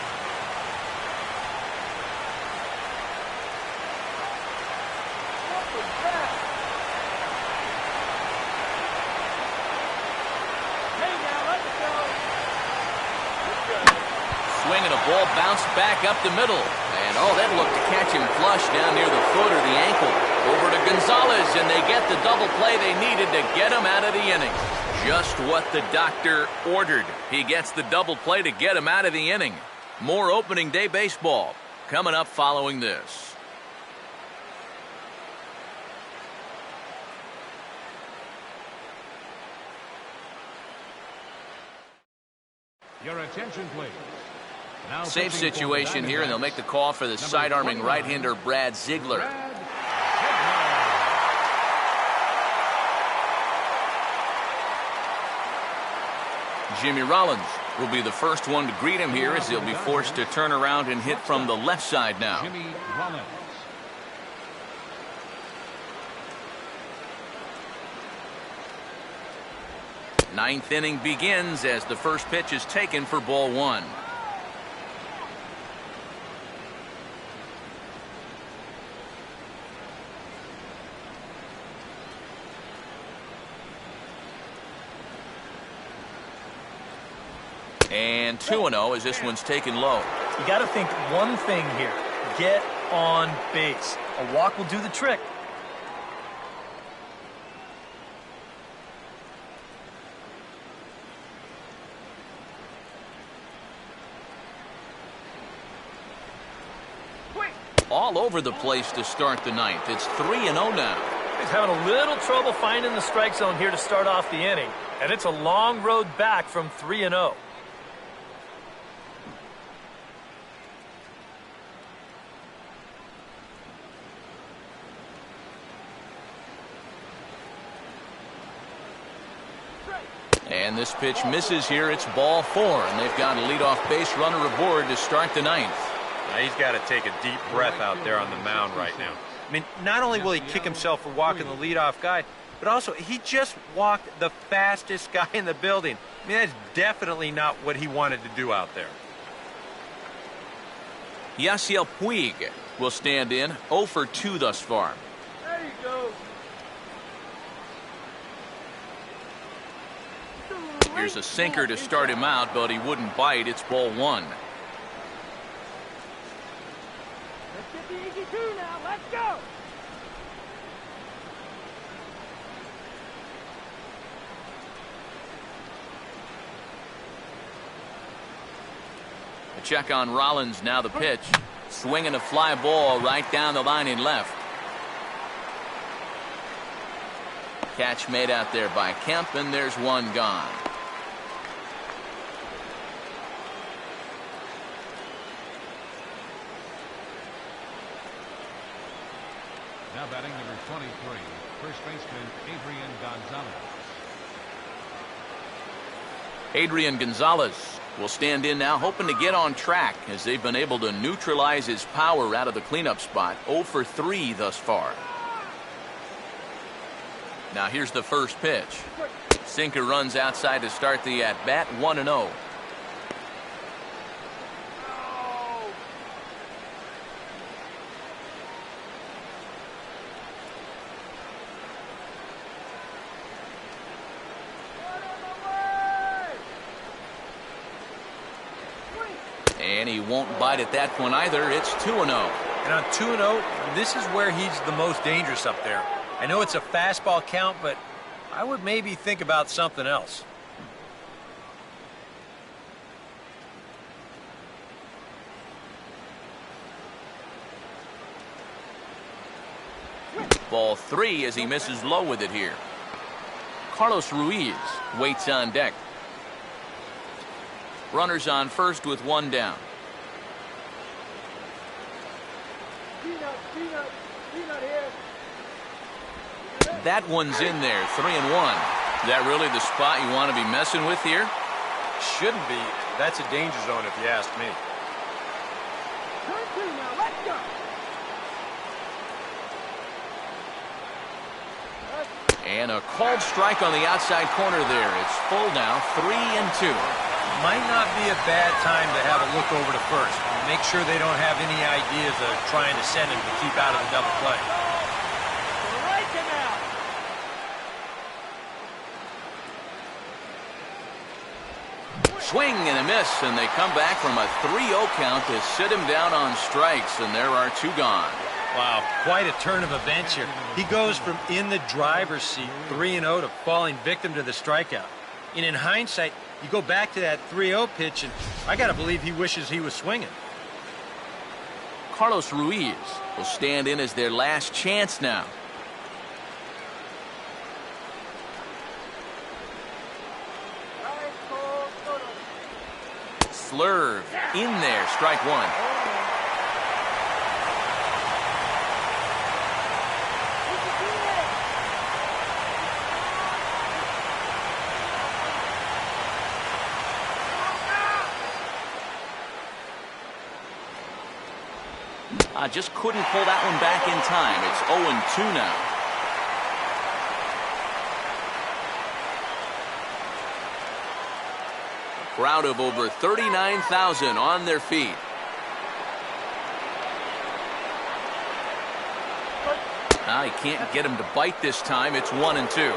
Swing and a ball bounced back up the middle. And, oh, that looked to catch him flush down near the foot or the ankle. Over to Gonzalez, and they get the double play they needed to get him out of the inning. Just what the doctor ordered. He gets the double play to get him out of the inning. More opening day baseball coming up following this. Your attention, please. Now Safe pitching for the situation here, and they'll make the call for the side-arming right-hander Brad Ziegler. Jimmy Rollins will be the first one to greet him here as he'll be forced to turn around and hit from the left side now. Jimmy Rollins. Ninth inning begins as the first pitch is taken for ball one. And 2-0 as this one's taken low. You got to think one thing here. Get on base. A walk will do the trick. All over the place to start the ninth. It's 3-0 now. He's having a little trouble finding the strike zone here to start off the inning. And it's a long road back from 3-0. And this pitch misses here. It's ball four, and they've got a leadoff base runner aboard to start the ninth. Now he's got to take a deep breath out there on the mound right now. I mean, not only will he kick himself for walking the leadoff guy, but also he just walked the fastest guy in the building. I mean, that's definitely not what he wanted to do out there. Yasiel Puig will stand in, 0 for 2 thus far. There you go. Here's a sinker to start him out, but he wouldn't bite. It's ball one. Let's get the easy two now. Let's go. A check on Rollins, now the pitch. Swinging a fly ball right down the line in left. Catch made out there by Kemp, and there's one gone. Now batting number 23, first baseman Adrian Gonzalez. Adrian Gonzalez will stand in now, hoping to get on track as they've been able to neutralize his power out of the cleanup spot. 0 for 3 thus far. Now here's the first pitch. Sinker runs outside to start the at-bat, 1-0. And he won't bite at that one either. It's 2-0. And on 2-0, this is where he's the most dangerous up there. I know it's a fastball count, but I would maybe think about something else. Ball 3 as he misses low with it here. Carlos Ruiz waits on deck. Runners on first with one down. Peanut here. That one's in there, 3-1. Is that really the spot you want to be messing with here? Shouldn't be. That's a danger zone if you ask me. Turn 2 now. Let's go. And a called strike on the outside corner there. It's full now, 3-2. Might not be a bad time to have a look over to first. Make sure they don't have any ideas of trying to send him to keep out of the double play. Right now. Swing and a miss, and they come back from a 3-0 count to sit him down on strikes, and there are 2 gone. Wow, quite a turn of events here. He goes from in the driver's seat, 3-0, to falling victim to the strikeout. And in hindsight, you go back to that 3-0 pitch, and I got to believe he wishes he was swinging. Carlos Ruiz will stand in as their last chance now. Slurve in there, strike 1. Just couldn't pull that one back in time. It's 0-2 now. A crowd of over 39,000 on their feet. He can't get him to bite this time. It's 1-2.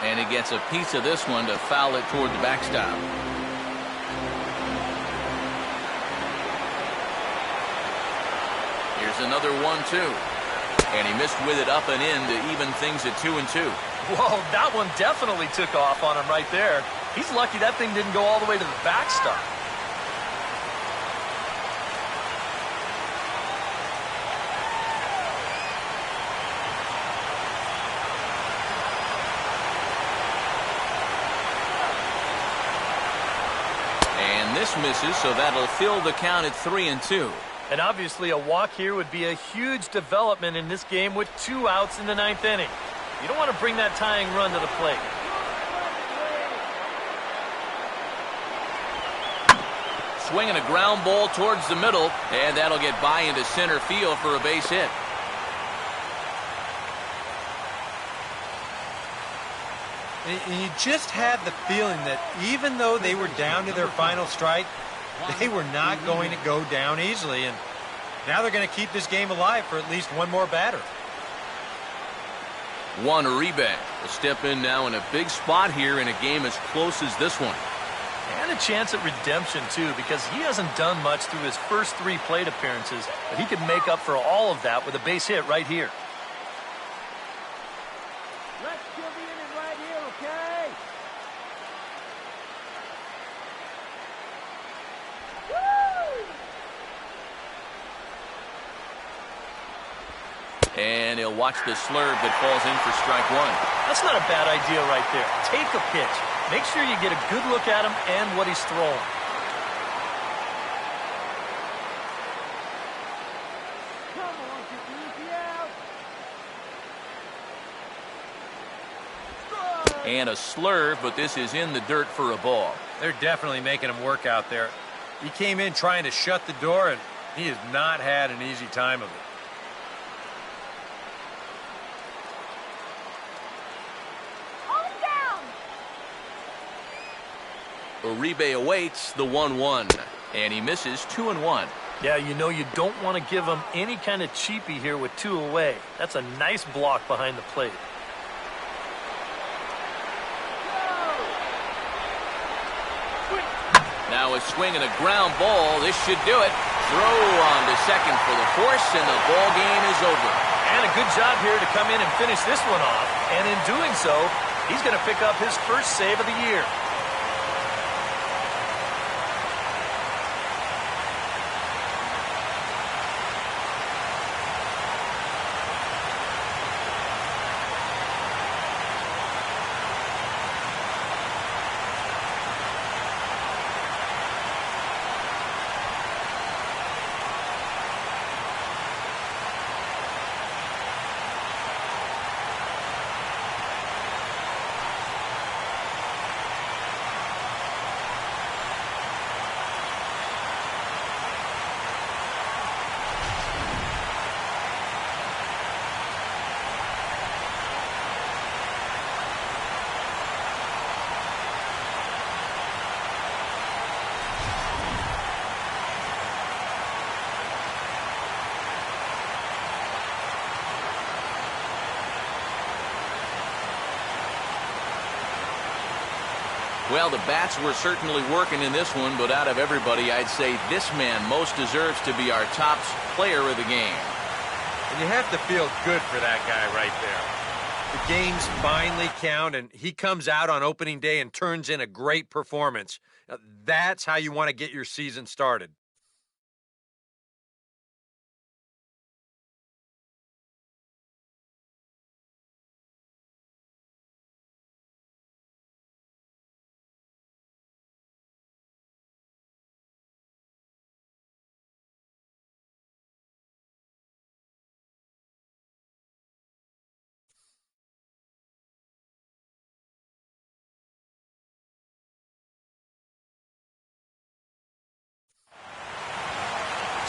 And he gets a piece of this one to foul it toward the backstop. Here's another 1-2. And he missed with it up and in to even things at 2-2. Whoa, that one definitely took off on him right there. He's lucky that thing didn't go all the way to the backstop. This misses, so that'll fill the count at 3-2. And obviously a walk here would be a huge development in this game with 2 outs in the 9th inning. You don't want to bring that tying run to the plate. Swinging a ground ball towards the middle, and that'll get by into center field for a base hit. And you just had the feeling that even though they were down to their final strike, they were not going to go down easily. And now they're going to keep this game alive for at least one more batter. Juan Uribe will step in now in a big spot here in a game as close as this one. And a chance at redemption, too, because he hasn't done much through his first 3 plate appearances, but he could make up for all of that with a base hit right here. Let's kill the inning right here, okay? Woo! And he'll watch the slurve that falls in for strike 1. That's not a bad idea right there. Take a pitch. Make sure you get a good look at him and what he's throwing. Come on, get the easy out. Strike! And a slurve, but this is in the dirt for a ball. They're definitely making him work out there. He came in trying to shut the door, and he has not had an easy time of it. Uribe awaits the 1-1, and he misses 2-1. Yeah, you know you don't want to give him any kind of cheapie here with 2 away. That's a nice block behind the plate. Now a swing and a ground ball. This should do it. Throw on to second for the force, and the ball game is over. And a good job here to come in and finish this one off. And in doing so, he's going to pick up his first save of the year. Well, the bats were certainly working in this one, but out of everybody, I'd say this man most deserves to be our top player of the game. And you have to feel good for that guy right there. The games finally count, and he comes out on opening day and turns in a great performance. Now, that's how you want to get your season started.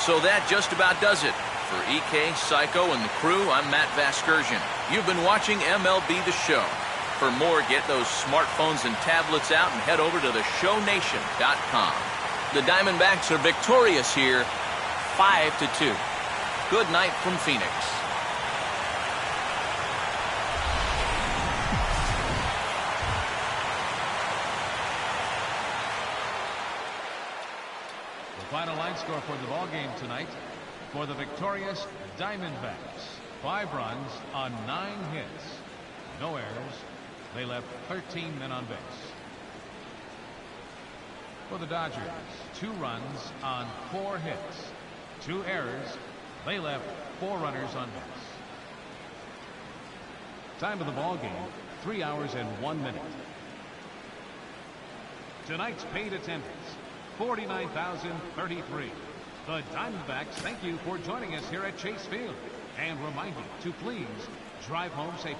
So that just about does it. For EK, Psycho, and the crew, I'm Matt Vasgersian. You've been watching MLB The Show. For more, get those smartphones and tablets out and head over to theshownation.com. The Diamondbacks are victorious here, 5-2. Good night from Phoenix. Final line score for the ball game tonight. For the victorious Diamondbacks, 5 runs on 9 hits. No errors. They left 13 men on base. For the Dodgers, 2 runs on 4 hits. 2 errors. They left 4 runners on base. Time of the ball game, 3 hours and 1 minute. Tonight's paid attendance, 49,033. The Diamondbacks thank you for joining us here at Chase Field and remind you to please drive home safely.